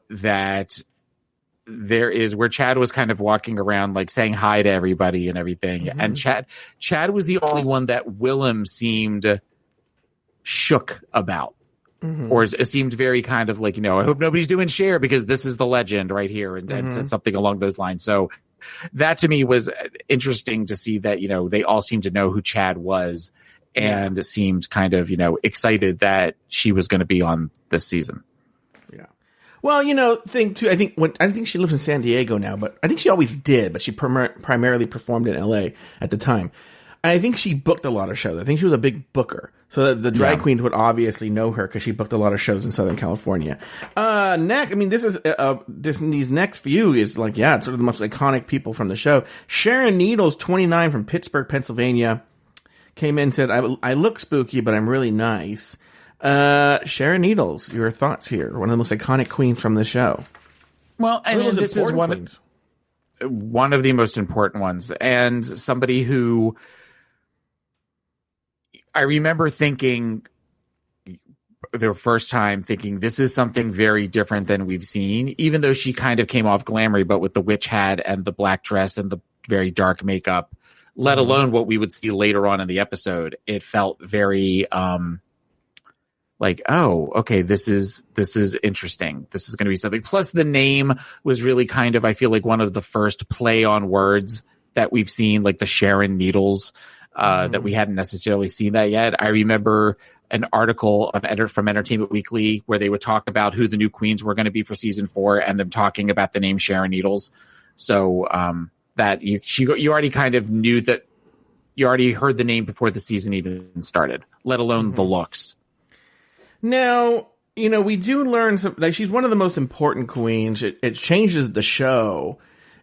that there is where Chad was kind of walking around, like saying hi to everybody and everything. And Chad was the only one that Willem seemed shook about. Or it seemed very kind of like, I hope nobody's doing share because this is the legend right here, and said something along those lines. So that to me was interesting to see that, they all seemed to know who Chad was and seemed kind of, excited that she was going to be on this season. Yeah. Well, I think she lives in San Diego now, but I think she always did, but she primarily performed in LA at the time. And I think she booked a lot of shows. I think she was a big booker. So the drag queens would obviously know her because she booked a lot of shows in Southern California. Next, I mean, this is, these next few is like, it's sort of the most iconic people from the show. Sharon Needles, 29, from Pittsburgh, Pennsylvania, came in and said, I look spooky, but I'm really nice. Sharon Needles, your thoughts here? One of the most iconic queens from the show. Well, I mean, this is one of the most important ones, and somebody who I remember thinking the first time this is something very different than we've seen, even though she kind of came off glamoury, but with the witch hat and the black dress and the very dark makeup, let alone what we would see later on in the episode. It felt very, like, oh, okay, this is interesting. This is going to be something. Plus the name was really kind of, I feel like, one of the first play on words that we've seen, like the Sharon Needles, that we hadn't necessarily seen that yet. I remember an article from Entertainment Weekly where they would talk about who the new queens were going to be for season 4 and them talking about the name Sharon Needles. So, that you already kind of knew that you already heard the name before the season even started, let alone the looks. Now, we do learn she's one of the most important queens. It changes the show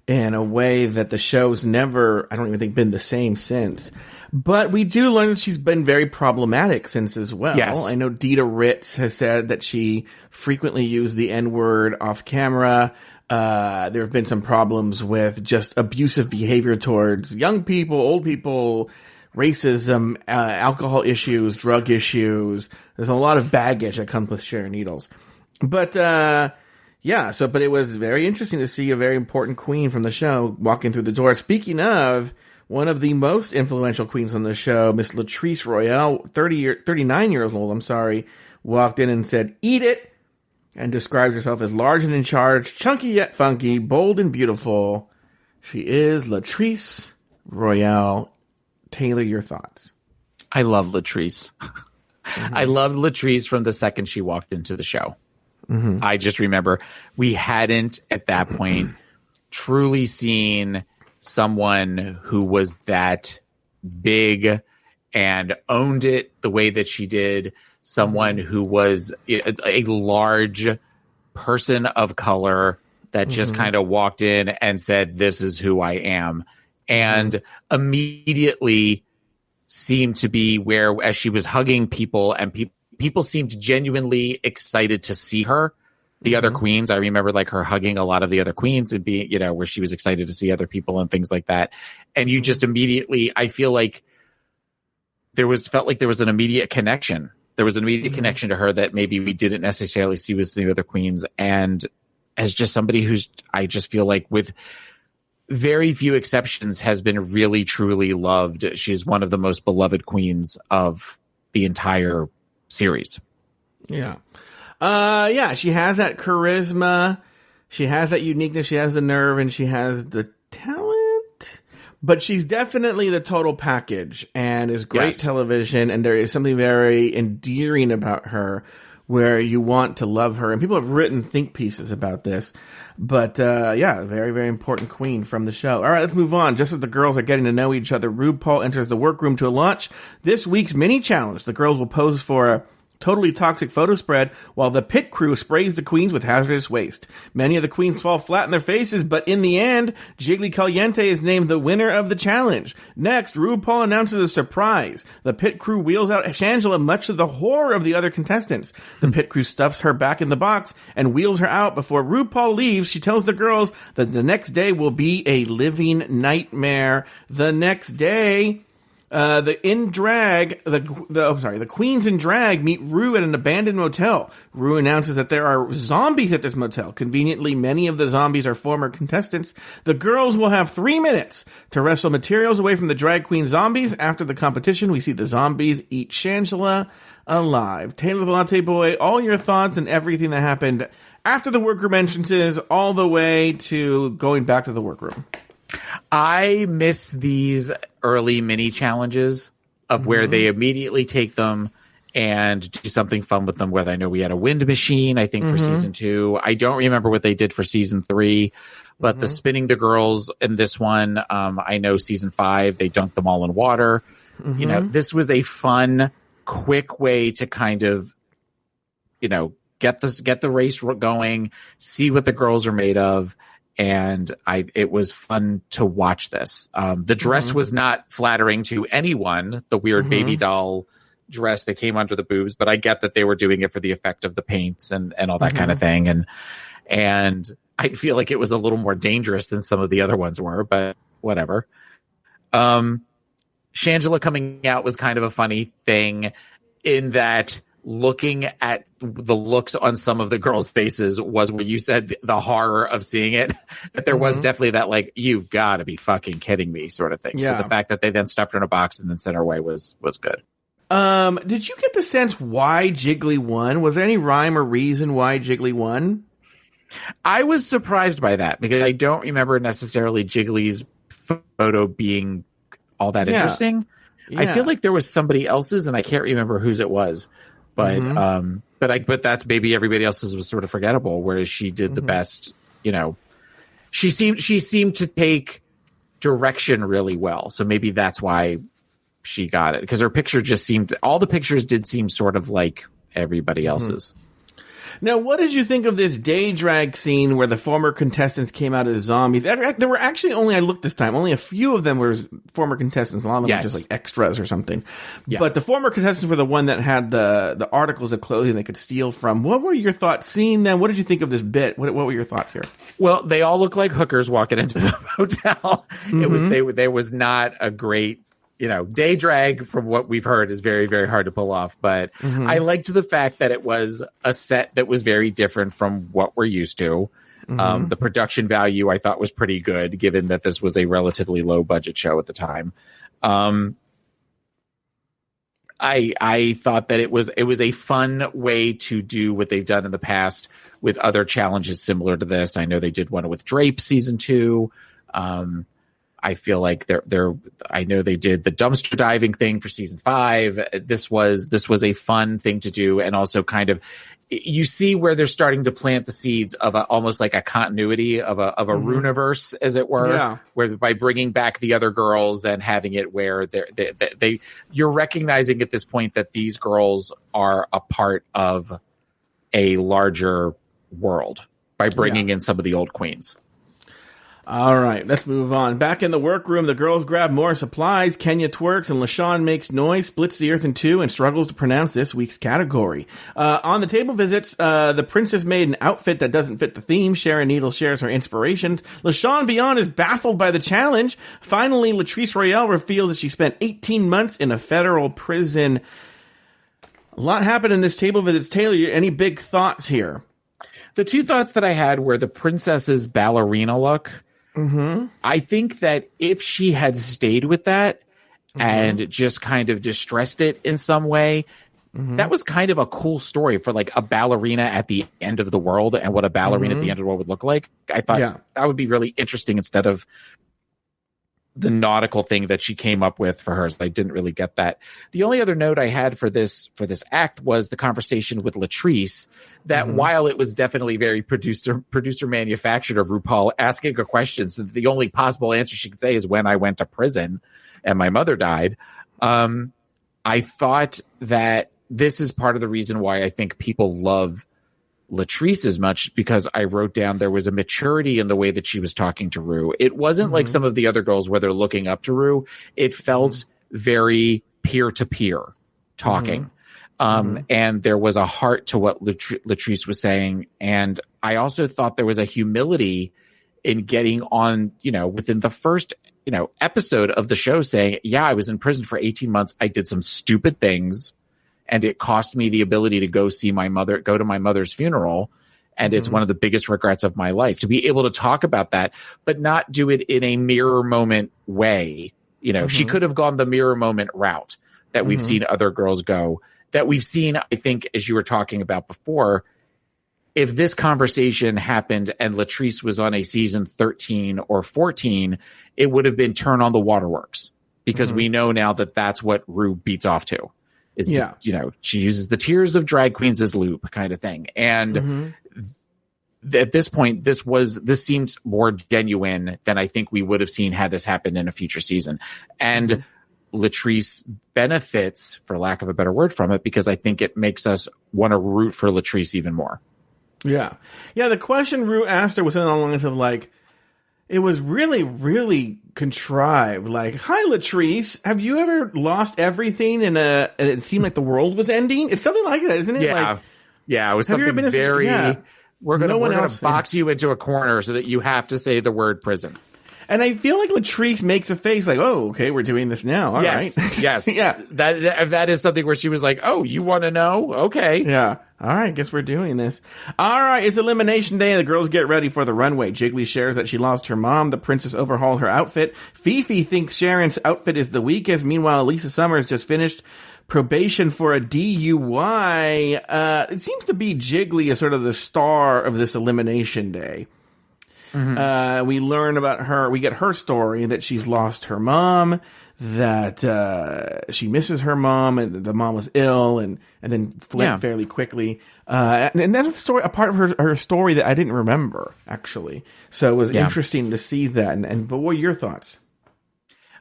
in a way that the show's never, I don't even think, been the same since. But we do learn that she's been very problematic since as well. Yes. I know Dita Ritz has said that she frequently used the N-word off camera. There have been some problems with just abusive behavior towards young people, old people, racism, alcohol issues, drug issues. There's a lot of baggage that comes with Sharon Needles. But, but it was very interesting to see a very important queen from the show walking through the door. Speaking of one of the most influential queens on the show, Miss Latrice Royale, 39 years old, walked in and said, "Eat it," and describes herself as large and in charge, chunky yet funky, bold and beautiful. She is Latrice Royale. Taylor, your thoughts? I love Latrice. I loved Latrice from the second she walked into the show. I just remember we hadn't at that point truly seen someone who was that big and owned it the way that she did. Someone who was a large person of color that just kind of walked in and said, "This is who I am." And immediately seemed to be where, as she was hugging people and people seemed genuinely excited to see her. The other queens, I remember like her hugging a lot of the other queens and being, where she was excited to see other people and things like that. And you just immediately, I feel like felt like there was an immediate connection. There was an immediate connection to her that maybe we didn't necessarily see with the other queens. And as just somebody I just feel like with very few exceptions has been really, truly loved. She's one of the most beloved queens of the entire series. Yeah. She has that charisma. She has that uniqueness. She has the nerve and she has the talent, but she's definitely the total package and is great television. And there is something very endearing about her where you want to love her. And people have written think pieces about this, but, very, very important queen from the show. All right, let's move on. Just as the girls are getting to know each other, RuPaul enters the workroom to launch this week's mini challenge. The girls will pose for a totally toxic photo spread while the pit crew sprays the queens with hazardous waste. Many of the queens fall flat in their faces, but in the end, Jiggly Caliente is named the winner of the challenge. Next, RuPaul announces a surprise. The pit crew wheels out Shangela, much to the horror of the other contestants. The pit crew stuffs her back in the box and wheels her out. Before RuPaul leaves, she tells the girls that the next day will be a living nightmare. The next day, the queens in drag meet Ru at an abandoned motel. Ru announces that there are zombies at this motel. Conveniently, many of the zombies are former contestants. The girls will have 3 minutes to wrestle materials away from the drag queen zombies. After the competition, we see the zombies eat Shangela alive. Taylor the Latte Boy, all your thoughts and everything that happened after the workroom entrances all the way to going back to the workroom. I miss these early mini challenges of where they immediately take them and do something fun with them. Whether I know we had a wind machine, I think for season 2, I don't remember what they did for season 3, but the spinning the girls in this one, I know season 5, they dunked them all in water. This was a fun, quick way to kind of, get the race going, see what the girls are made of. And it was fun to watch this. The dress was not flattering to anyone, the weird baby doll dress that came under the boobs, but I get that they were doing it for the effect of the paints and all that kind of thing. And I feel like it was a little more dangerous than some of the other ones were, but whatever. Shangela coming out was kind of a funny thing in that looking at the looks on some of the girls' faces was where you said the horror of seeing it, that there was definitely that, like, you've got to be fucking kidding me sort of thing. Yeah. So the fact that they then stuffed her in a box and then sent her away was good. Did you get the sense why Jiggly won? Was there any rhyme or reason why Jiggly won? I was surprised by that because I don't remember necessarily Jiggly's photo being all that interesting. Yeah. I feel like there was somebody else's and I can't remember whose it was. But but that's maybe everybody else's was sort of forgettable, whereas she did the best. She seemed to take direction really well, so maybe that's why she got it, because her picture just seemed, all the pictures did seem sort of like everybody else's. Now, what did you think of this day drag scene where the former contestants came out as zombies? There were actually I looked this time, only a few of them were former contestants. A lot of them were just like extras or something. Yeah. But the former contestants were the one that had the articles of clothing they could steal from. What were your thoughts seeing them? What did you think of this bit? What were your thoughts here? Well, they all look like hookers walking into the hotel. It was, there was not a great day drag from what we've heard is very, very hard to pull off. But I liked the fact that it was a set that was very different from what we're used to. The production value I thought was pretty good, given that this was a relatively low budget show at the time. I thought that it was a fun way to do what they've done in the past with other challenges similar to this. I know they did one with Drape season 2. I feel like I know they did the dumpster diving thing for season 5. This was a fun thing to do, and also kind of you see where they're starting to plant the seeds of almost like a continuity of a Runiverse, as it were, where by bringing back the other girls and having it where you're recognizing at this point that these girls are a part of a larger world by bringing in some of the old queens. All right, let's move on. Back in the workroom, the girls grab more supplies. Kenya twerks and LaShawn makes noise, splits the earth in two, and struggles to pronounce this week's category. On the table visits, the princess made an outfit that doesn't fit the theme. Sharon Needles shares her inspirations. LaShawn Beyond is baffled by the challenge. Finally, Latrice Royale reveals that she spent 18 months in a federal prison. A lot happened in this table visits. Taylor, any big thoughts here? The two thoughts that I had were the princess's ballerina look. I think that if she had stayed with that and just kind of distressed it in some way, that was kind of a cool story for like a ballerina at the end of the world and what a ballerina at the end of the world would look like. I thought that would be really interesting instead of the nautical thing that she came up with for hers. I didn't really get that. The only other note I had for this act was the conversation with Latrice, that while it was definitely very producer manufactured of RuPaul asking a question, so that the only possible answer she could say is when I went to prison and my mother died. I thought that this is part of the reason why I think people love Latrice as much, because I wrote down there was a maturity in the way that she was talking to Ru. It wasn't like some of the other girls where they're looking up to Ru. It felt very peer-to-peer talking. And there was a heart to what Latrice was saying. And I also thought there was a humility in getting on, within the first, episode of the show saying, yeah, I was in prison for 18 months. I did some stupid things. And it cost me the ability to go to my mother's funeral. And it's one of the biggest regrets of my life, to be able to talk about that, but not do it in a mirror moment way. She could have gone the mirror moment route that we've seen other girls go, that we've seen, I think, as you were talking about before. If this conversation happened and Latrice was on a season 13 or 14, it would have been turn on the waterworks, because we know now that that's what Ru beats off to. She uses the tears of drag queens as lube kind of thing. And at this point, this seemed more genuine than I think we would have seen had this happened in a future season. And Latrice benefits, for lack of a better word, from it, because I think it makes us want to root for Latrice even more. Yeah. The question Ru asked her was something along the lines of like, it was really, really contrived. Like, hi, Latrice, have you ever lost everything and it seemed like the world was ending? It's something like that, isn't it? Yeah. It was something very, we're going to box you into a corner so that you have to say the word prison. And I feel like Latrice makes a face like, oh, okay, we're doing this now. All right. Yes. That is something where she was like, oh, you want to know? Okay. Yeah. All right. Guess we're doing this. All right. It's elimination day. The girls get ready for the runway. Jiggly shares that she lost her mom. The princess overhauled her outfit. Fifi thinks Sharon's outfit is the weakest. Meanwhile, Lisa Summers just finished probation for a DUI. It seems to be Jiggly as sort of the star of this elimination day. We learn about her. We get her story that she's lost her mom, that she misses her mom, and the mom was ill, and then fled fairly quickly. And that's the story, a part of her story that I didn't remember, actually. So it was interesting to see that. But what are your thoughts?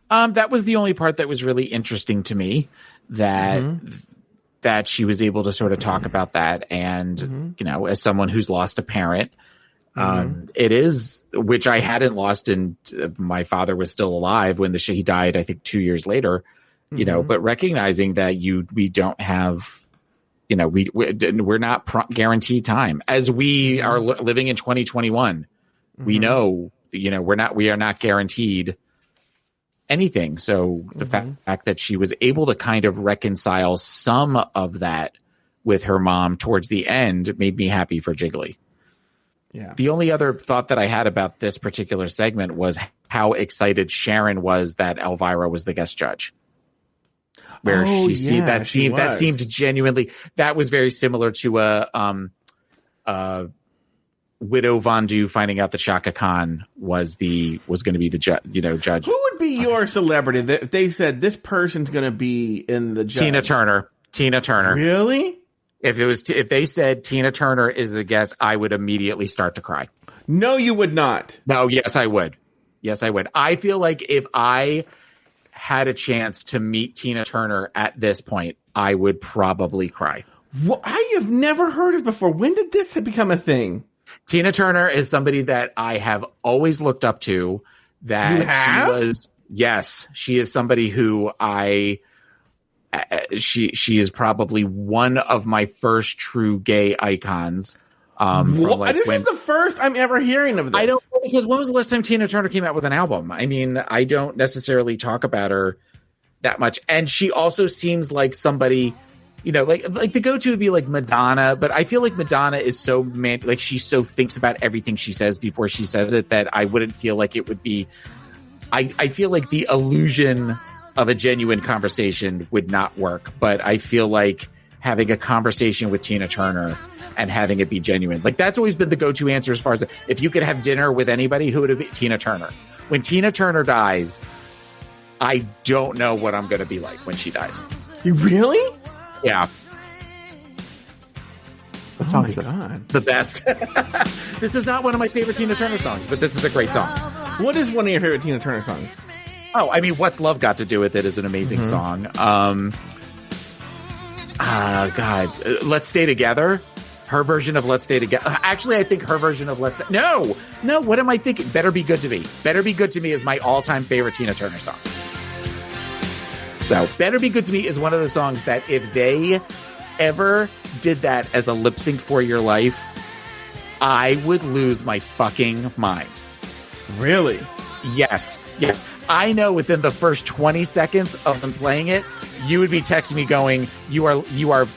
That was the only part that was really interesting to me, that she was able to sort of talk about that. And, as someone who's lost a parent, it is, which I hadn't lost, and my father was still alive when he died, I think 2 years later, but recognizing that we don't have, we're not guaranteed time as we are living in 2021. We know, we are not guaranteed anything. So the fact that she was able to kind of reconcile some of that with her mom towards the end made me happy for Jiggly. Yeah. The only other thought that I had about this particular segment was how excited Sharon was that Elvira was the guest judge. Where that seemed genuinely, that was very similar to Widow Vondu finding out that Shaka Khan was going to be the judge. Who would be your celebrity if they said this person's going to be in the judge? Tina Turner. Really? If they said Tina Turner is the guest, I would immediately start to cry. No, you would not. No, yes, I would. I feel like if I had a chance to meet Tina Turner at this point, I would probably cry. Well, I have never heard it before. When did this become a thing? Tina Turner is somebody that I have always looked up to. She is somebody who she is probably one of my first true gay icons. This is the first I'm ever hearing of this. I don't know, because when was the last time Tina Turner came out with an album? I mean, I don't necessarily talk about her that much. And she also seems like somebody, like the go-to would be like Madonna, but I feel like Madonna is so she so thinks about everything she says before she says it that I wouldn't feel like it would be. I feel like the illusion of a genuine conversation would not work, but I feel like having a conversation with Tina Turner and having it be genuine, like that's always been the go-to answer as far as if you could have dinner with anybody, who would it be? Tina Turner. When Tina Turner dies, I don't know what I'm going to be like when she dies. You really? Yeah. What song is that? The best. This is not one of my favorite Tina Turner songs, but this is a great song. What is one of your favorite Tina Turner songs? Oh, I mean, What's Love Got to Do With It is an amazing song. God, Let's Stay Together. Her version of Let's Stay Together. Actually, I think her version of No, what am I thinking? Better Be Good to Me. Better Be Good to Me is my all-time favorite Tina Turner song. So, Better Be Good to Me is one of those songs that if they ever did that as a lip sync for your life, I would lose my fucking mind. Really? Yes. I know within the first 20 seconds of them playing it, you would be texting me going, you are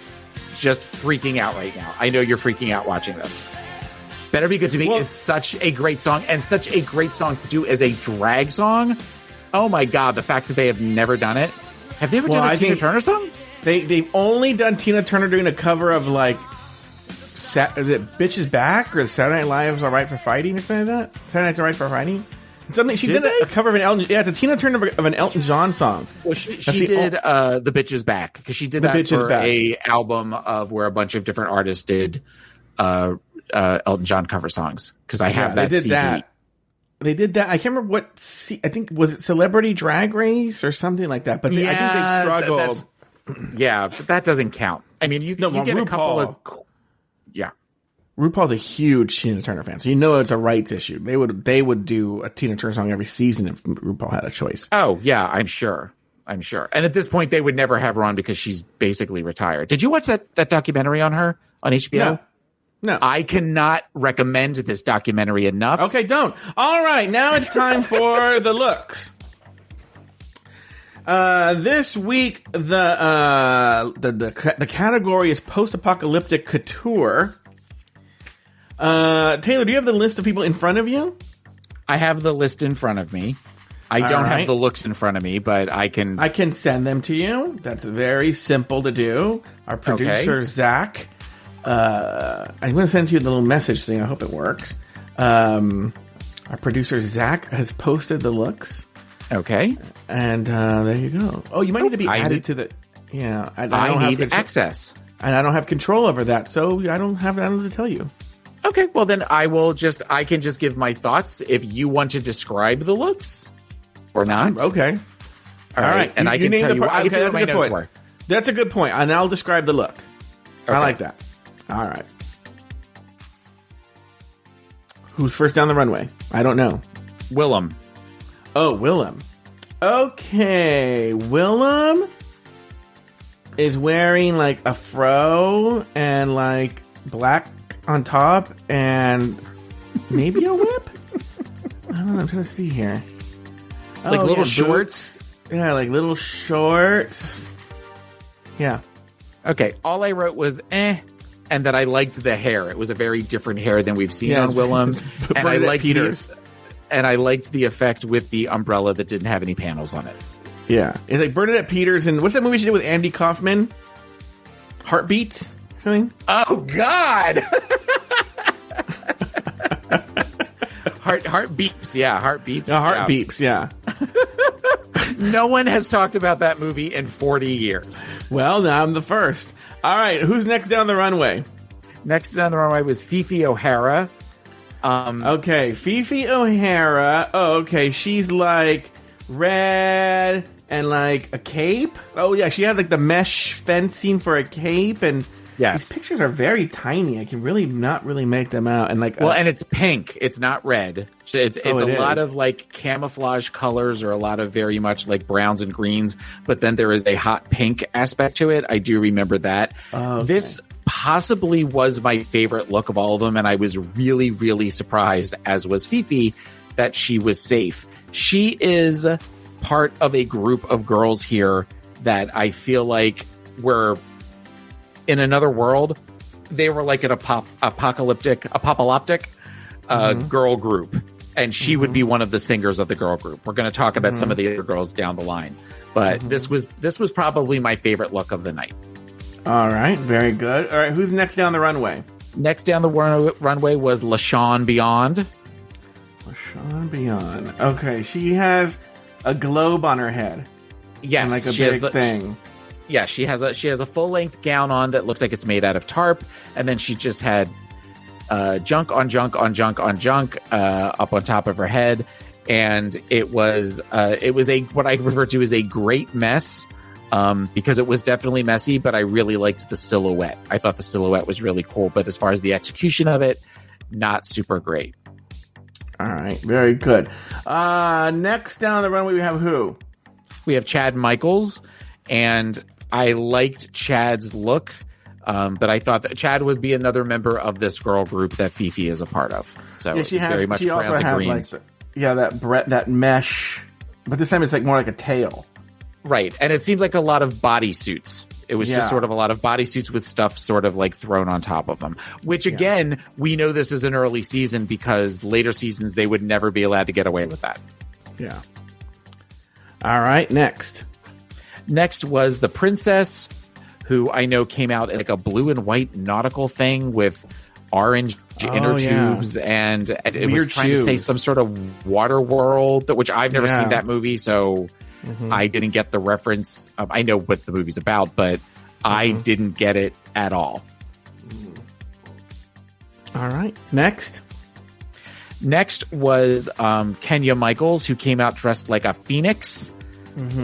just freaking out right now. I know you're freaking out watching this. Better Be Good to Me is such a great song, and such a great song to do as a drag song. Oh my God, the fact that they have never done it. Have they ever done a Tina Turner song? They've only done Tina Turner doing a cover of is it Bitches Back or Saturday Night Live's All Right for Fighting or something like that? Saturday Night's All Right for Fighting? Something she did a cover of an Elton. Yeah, it's a Tina Turner of an Elton John song. Well, she did The Bitches Back, because she did that for a album of where a bunch of different artists did Elton John cover songs. Because I have that. They did CD. that. They did that. I can't remember I think was it Celebrity Drag Race or something like that. But I think they struggled. But that doesn't count. I mean, you get RuPaul, a couple of. Yeah. RuPaul's a huge Tina Turner fan, so it's a rights issue. They would do a Tina Turner song every season if RuPaul had a choice. Oh yeah, I'm sure. And at this point, they would never have her on because she's basically retired. Did you watch that documentary on her on HBO? No. I cannot recommend this documentary enough. Okay, don't. All right, now it's time for the looks. This week the category is post-apocalyptic couture. Taylor, do you have the list of people in front of you? I have the list in front of me. I don't have the looks in front of me, but I can send them to you. That's very simple to do. Our producer, Zach, I'm going to send you the little message thing. I hope it works. Our producer, Zach, has posted the looks. Okay. And there you go. Oh, you might need to be added to the... Yeah. I don't need access. And I don't have control over that, so I don't have that to tell you. Okay, well then I can just give my thoughts if you want to describe the looks or not. Okay. All right. And I can tell you what my notes were. That's a good point. And I'll describe the look. Okay. I like that. All right. Who's first down the runway? I don't know. Willem. Oh, Willem. Okay. Willem is wearing a fro and black on top and maybe a whip? I don't know. I'm trying to see here. Like little shorts. Yeah, like little shorts. Yeah. Okay, all I wrote was and that I liked the hair. It was a very different hair than we've seen on Willem. And I liked I liked the effect with the umbrella that didn't have any panels on it. Yeah. It's like Bernadette Peters and what's that movie she did with Andy Kaufman? Heartbeats? Or something? Oh God. Heart beeps, yeah, heart beeps. Heart beeps, yeah. No one has talked about that movie in 40 years. Well, now I'm the first. All right, who's next down the runway? Next down the runway was Fifi O'Hara. Okay, Fifi O'Hara. Oh, okay, she's like red and like a cape. Oh yeah, she had like the mesh fencing for a cape, and yes, these pictures are very tiny. I can really not really make them out. And like, and it's pink. It's not red. It's a lot of like camouflage colors, or a lot of very much like browns and greens. But then there is a hot pink aspect to it. I do remember that. Okay. This possibly was my favorite look of all of them, and I was really, really surprised, as was Fifi, that she was safe. She is part of a group of girls here that I feel like were in another world. They were like an apocalyptic girl group, and she would be one of the singers of the girl group. We're going to talk about some of the other girls down the line, but this was probably my favorite look of the night. All right, very good. All right, who's next down the runway? Next down the runway was LaShawn Beyond. LaShawn Beyond. Okay, she has a globe on her head. Yes, and like a big thing. Yeah, she has a full length gown on that looks like it's made out of tarp, and then she just had junk on junk on junk on junk up on top of her head, and it was a what I refer to as a great mess. Because it was definitely messy, but I really liked the silhouette. I thought the silhouette was really cool, but as far as the execution of it, not super great. All right, very good. Next down the runway, we have who? We have Chad Michaels, and I liked Chad's look, but I thought that Chad would be another member of this girl group that Fifi is a part of. So yeah, she very much browns and greens. Like, that mesh, but this time it's like more like a tail. Right, and it seemed like a lot of bodysuits. It was just sort of a lot of bodysuits with stuff sort of like thrown on top of them. Which, again, we know this is an early season because later seasons they would never be allowed to get away with that. Yeah. All right, next. Next was the princess, who I know came out in like a blue and white nautical thing with orange inner tubes, and it was trying to say some sort of water world, which I've never seen that movie, so... I didn't get the reference. I know what the movie's about, but I didn't get it at all. All right. Next was Kenya Michaels, who came out dressed like a phoenix.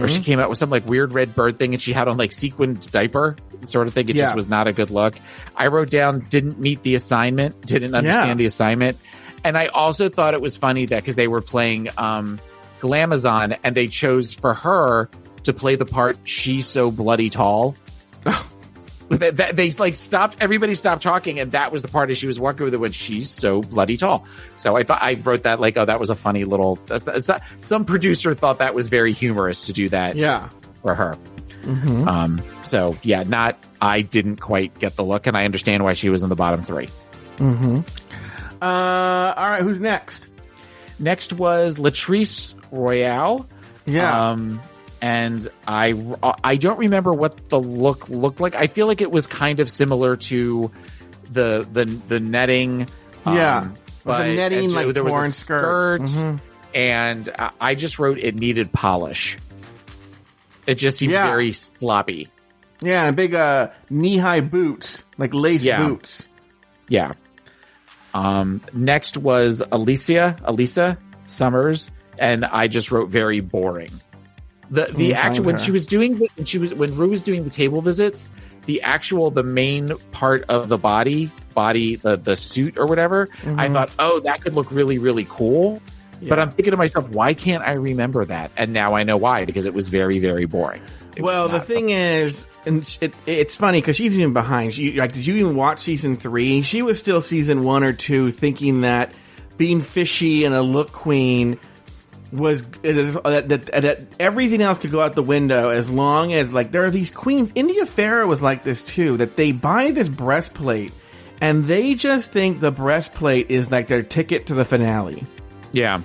Or she came out with some like weird red bird thing, and she had on like sequined diaper sort of thing. It just was not a good look. I wrote down didn't meet the assignment, didn't understand the assignment. And I also thought it was funny that because they were playing Glamazon, and they chose for her to play the part She's So Bloody Tall. They like stopped, everybody stopped talking, and that was the part as she was walking with it when She's So Bloody Tall. So I thought, I wrote that like, oh, that was a funny little, some producer thought that was very humorous to do that for her. So yeah, I didn't quite get the look, and I understand why she was in the bottom three. All right, who's next? Next was Latrice Royale. Yeah. And I don't remember what the look looked like. I feel like it was kind of similar to the netting. But the netting, like there was torn a skirt. And I just wrote it needed polish. It just seemed very sloppy. Yeah, and big knee-high boots, like lace boots. Yeah. Next was Elisa Summers, and I just wrote very boring. The actual when Ru was doing the table visits, the main part of the body, the suit or whatever, I thought, oh, that could look really, really cool. Yeah. But I'm thinking to myself, why can't I remember that? And now I know why, because it was very, very boring. Well, the thing is, and it's funny because she's even behind. Did you even watch season 3? She was still season 1 or 2 thinking that being fishy and a look queen was that everything else could go out the window as long as, like, there are these queens. India Farah was like this too, that they buy this breastplate and they just think the breastplate is like their ticket to the finale. Yeah.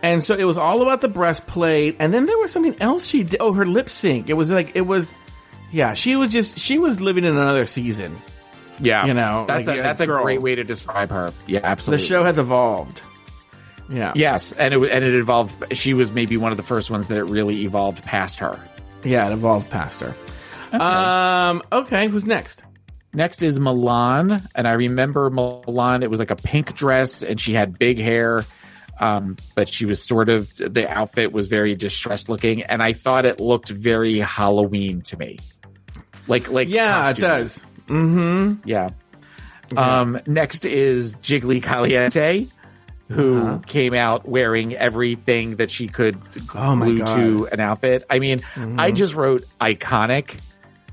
And so it was all about the breastplate, and then there was something else she did. Oh, her lip sync. She was living in another season. Yeah. You know, that's a great way to describe her. Yeah, absolutely. The show has evolved. Yeah. Yes, and it evolved. She was maybe one of the first ones that it really evolved past her. Yeah, it evolved past her. Okay, who's next? Next is Milan, and I remember Milan. It was like a pink dress, and she had big hair, but she was the outfit was very distressed looking, and I thought it looked very Halloween to me. Like yeah, costume. It does. Mm-hmm. Yeah. Next is Jiggly Caliente, who came out wearing everything that she could glue to an outfit. I mean, I just wrote iconic.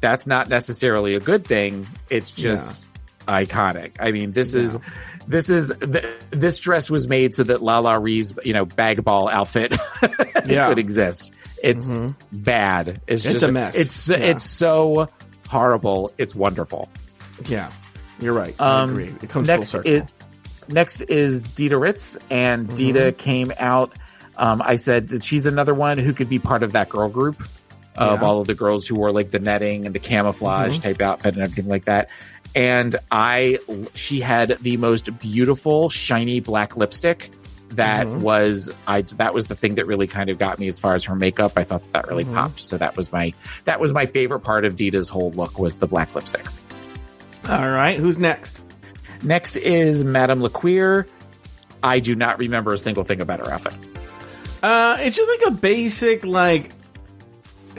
That's not necessarily a good thing. It's just iconic. I mean, this dress was made so that Lala Ree's, bag ball outfit could exist. It's bad. It's just a mess. It's so horrible. It's wonderful. Yeah, you're right. I agree. It comes full circle. Next is Dita Ritz, and Dita came out. I said that she's another one who could be part of that girl group of all of the girls who wore like the netting and the camouflage type outfit and everything like that. And she had the most beautiful shiny black lipstick. That was the thing that really kind of got me as far as her makeup. I thought that really popped. So that was my favorite part of Dita's whole look was the black lipstick. All right, who's next? Next is Madame LaQueer. I do not remember a single thing about her outfit. It's just like a basic, like,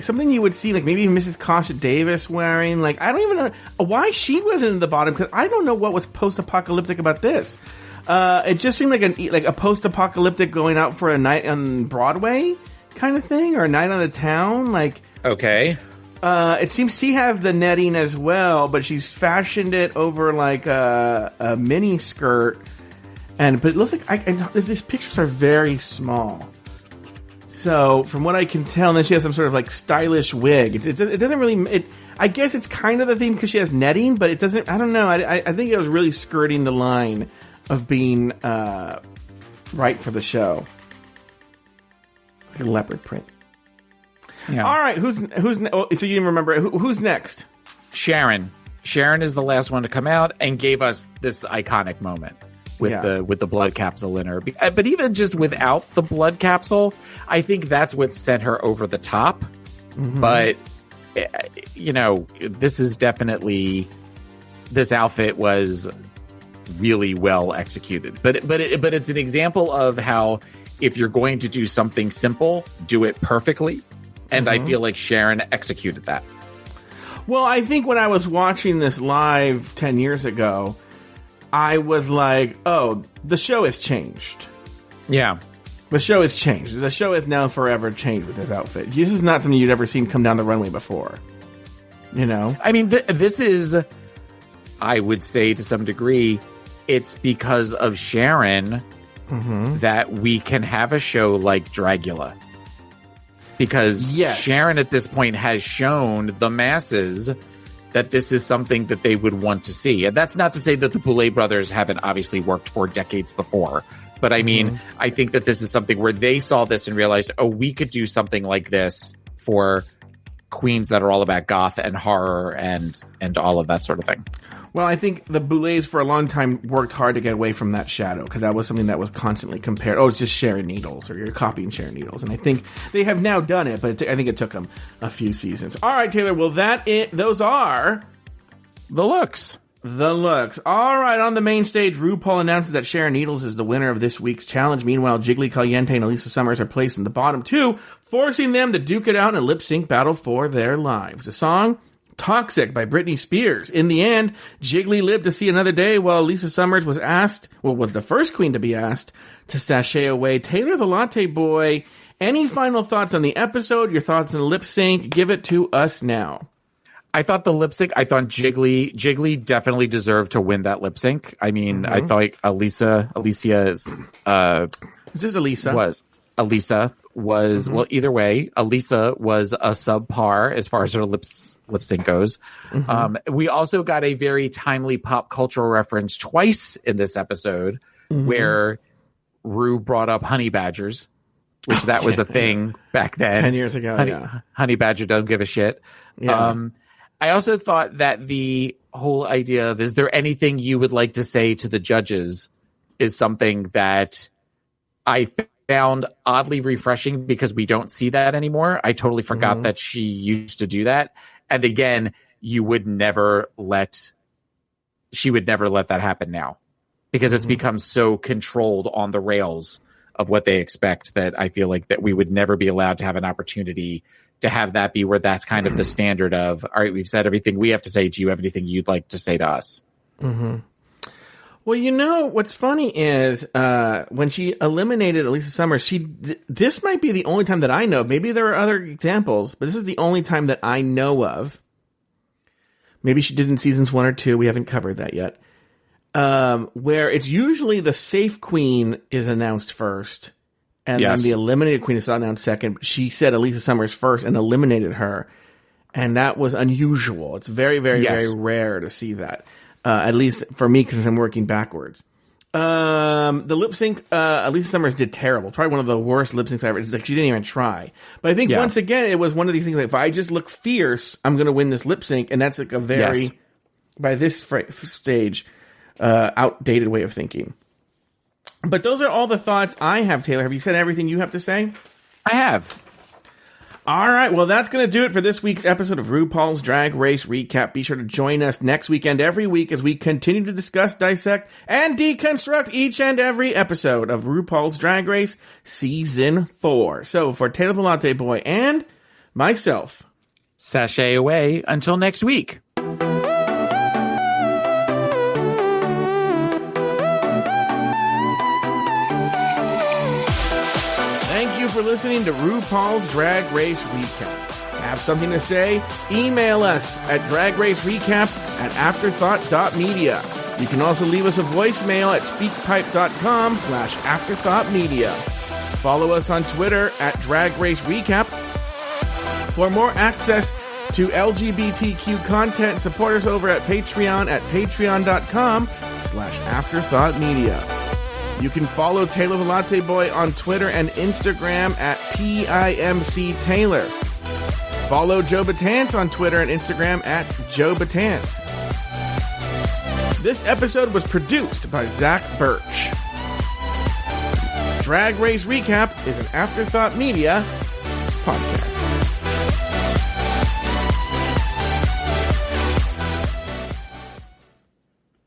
something you would see, like maybe Mrs. Kasha Davis wearing. Like, I don't even know why she wasn't in the bottom, because I don't know what was post-apocalyptic about this. It just seemed like a post-apocalyptic going out for a night on Broadway kind of thing, or a night on the town. Like, okay. It seems she has the netting as well, but she's fashioned it over like a mini skirt. But it looks like these pictures are very small. So from what I can tell, and then she has some sort of like stylish wig. It doesn't really. I guess it's kind of the theme because she has netting, but it doesn't. I don't know. I think it was really skirting the line of being right for the show. Like a leopard print. Yeah. All right, who's so you didn't remember who's next? Sharon. Sharon is the last one to come out and gave us this iconic moment with the blood capsule in her. But even just without the blood capsule, I think that's what sent her over the top. But this is definitely, this outfit was really well executed. But it's an example of how if you're going to do something simple, do it perfectly. And I feel like Sharon executed that. Well, I think when I was watching this live 10 years ago, I was like, oh, the show has changed. Yeah. The show has changed. The show has now forever changed with this outfit. This is not something you'd ever seen come down the runway before. I mean, this is, I would say to some degree, it's because of Sharon that we can have a show like Dragula. Because Sharon at this point has shown the masses that this is something that they would want to see. And that's not to say that the Boulet brothers haven't obviously worked for decades before. But I mean, I think that this is something where they saw this and realized, oh, we could do something like this for queens that are all about goth and horror and all of that sort of thing. Well, I think the Boulets for a long time worked hard to get away from that shadow, because that was something that was constantly compared. Oh, it's just Sharon Needles, or you're copying Sharon Needles. And I think they have now done it, but I think it took them a few seasons. All right, Taylor, well, those are the looks. The looks. All right, on the main stage, RuPaul announces that Sharon Needles is the winner of this week's challenge. Meanwhile, Jiggly Caliente and Elisa Summers are placed in the bottom two, forcing them to duke it out in a lip-sync battle for their lives. The song, Toxic by Britney Spears. In the end, Jiggly lived to see another day, while Lisa Summers was the first queen to be asked to sashay away. Taylor the Latte Boy, any final thoughts on the episode? Your thoughts on the lip sync? Give it to us now. I thought Jiggly definitely deserved to win that lip sync. I mean, I thought Alicia is just Elisa. Elisa was, well, either way, Elisa was a subpar as far as her lip sync goes. We also got a very timely pop cultural reference twice in this episode where Ru brought up honey badgers, which that was a thing back then. 10 years ago, Honey badger don't give a shit. Yeah. I also thought that the whole idea of, is there anything you would like to say to the judges, is something that I found oddly refreshing because we don't see that anymore. I totally forgot that she used to do that. And again, she would never let that happen now because it's become so controlled on the rails of what they expect that I feel like that we would never be allowed to have an opportunity to have that be where that's kind of the standard of, all right, we've said everything we have to say. Do you have anything you'd like to say to us? Well, you know, what's funny is when she eliminated Elisa Summers, this might be the only time that I know. Maybe there are other examples, but this is the only time that I know of. Maybe she did in seasons 1 or 2. We haven't covered that yet. Where it's usually the safe queen is announced first, and then the eliminated queen is announced second. She said Elisa Summers first and eliminated her, and that was unusual. It's very, very, very rare to see that. At least for me, because I'm working backwards. The lip sync, Elisa Summers did terrible. Probably one of the worst lip syncs I ever. It's like she didn't even try. But I think once again, it was one of these things like, if I just look fierce, I'm going to win this lip sync. And that's like a very, by this stage, outdated way of thinking. But those are all the thoughts I have, Taylor. Have you said everything you have to say? I have. All right, well, that's going to do it for this week's episode of RuPaul's Drag Race Recap. Be sure to join us next weekend every week as we continue to discuss, dissect, and deconstruct each and every episode of RuPaul's Drag Race Season 4. So, for Taylor the Latte Boy and myself, sashay away until next week. Thank you for listening to RuPaul's Drag Race Recap. Have something to say? Email us at dragracerecap@afterthought.media. You can also leave us a voicemail at speakpipe.com/afterthoughtmedia. Follow us on Twitter at Drag Race Recap. For more access to LGBTQ content, support us over at Patreon at patreon.com/afterthoughtmedia. You can follow Taylor the Latte Boy on Twitter and Instagram at PIMCTaylor. Follow Joe Betance on Twitter and Instagram at Joe Betance. This episode was produced by Zach Birch. Drag Race Recap is an Afterthought Media podcast.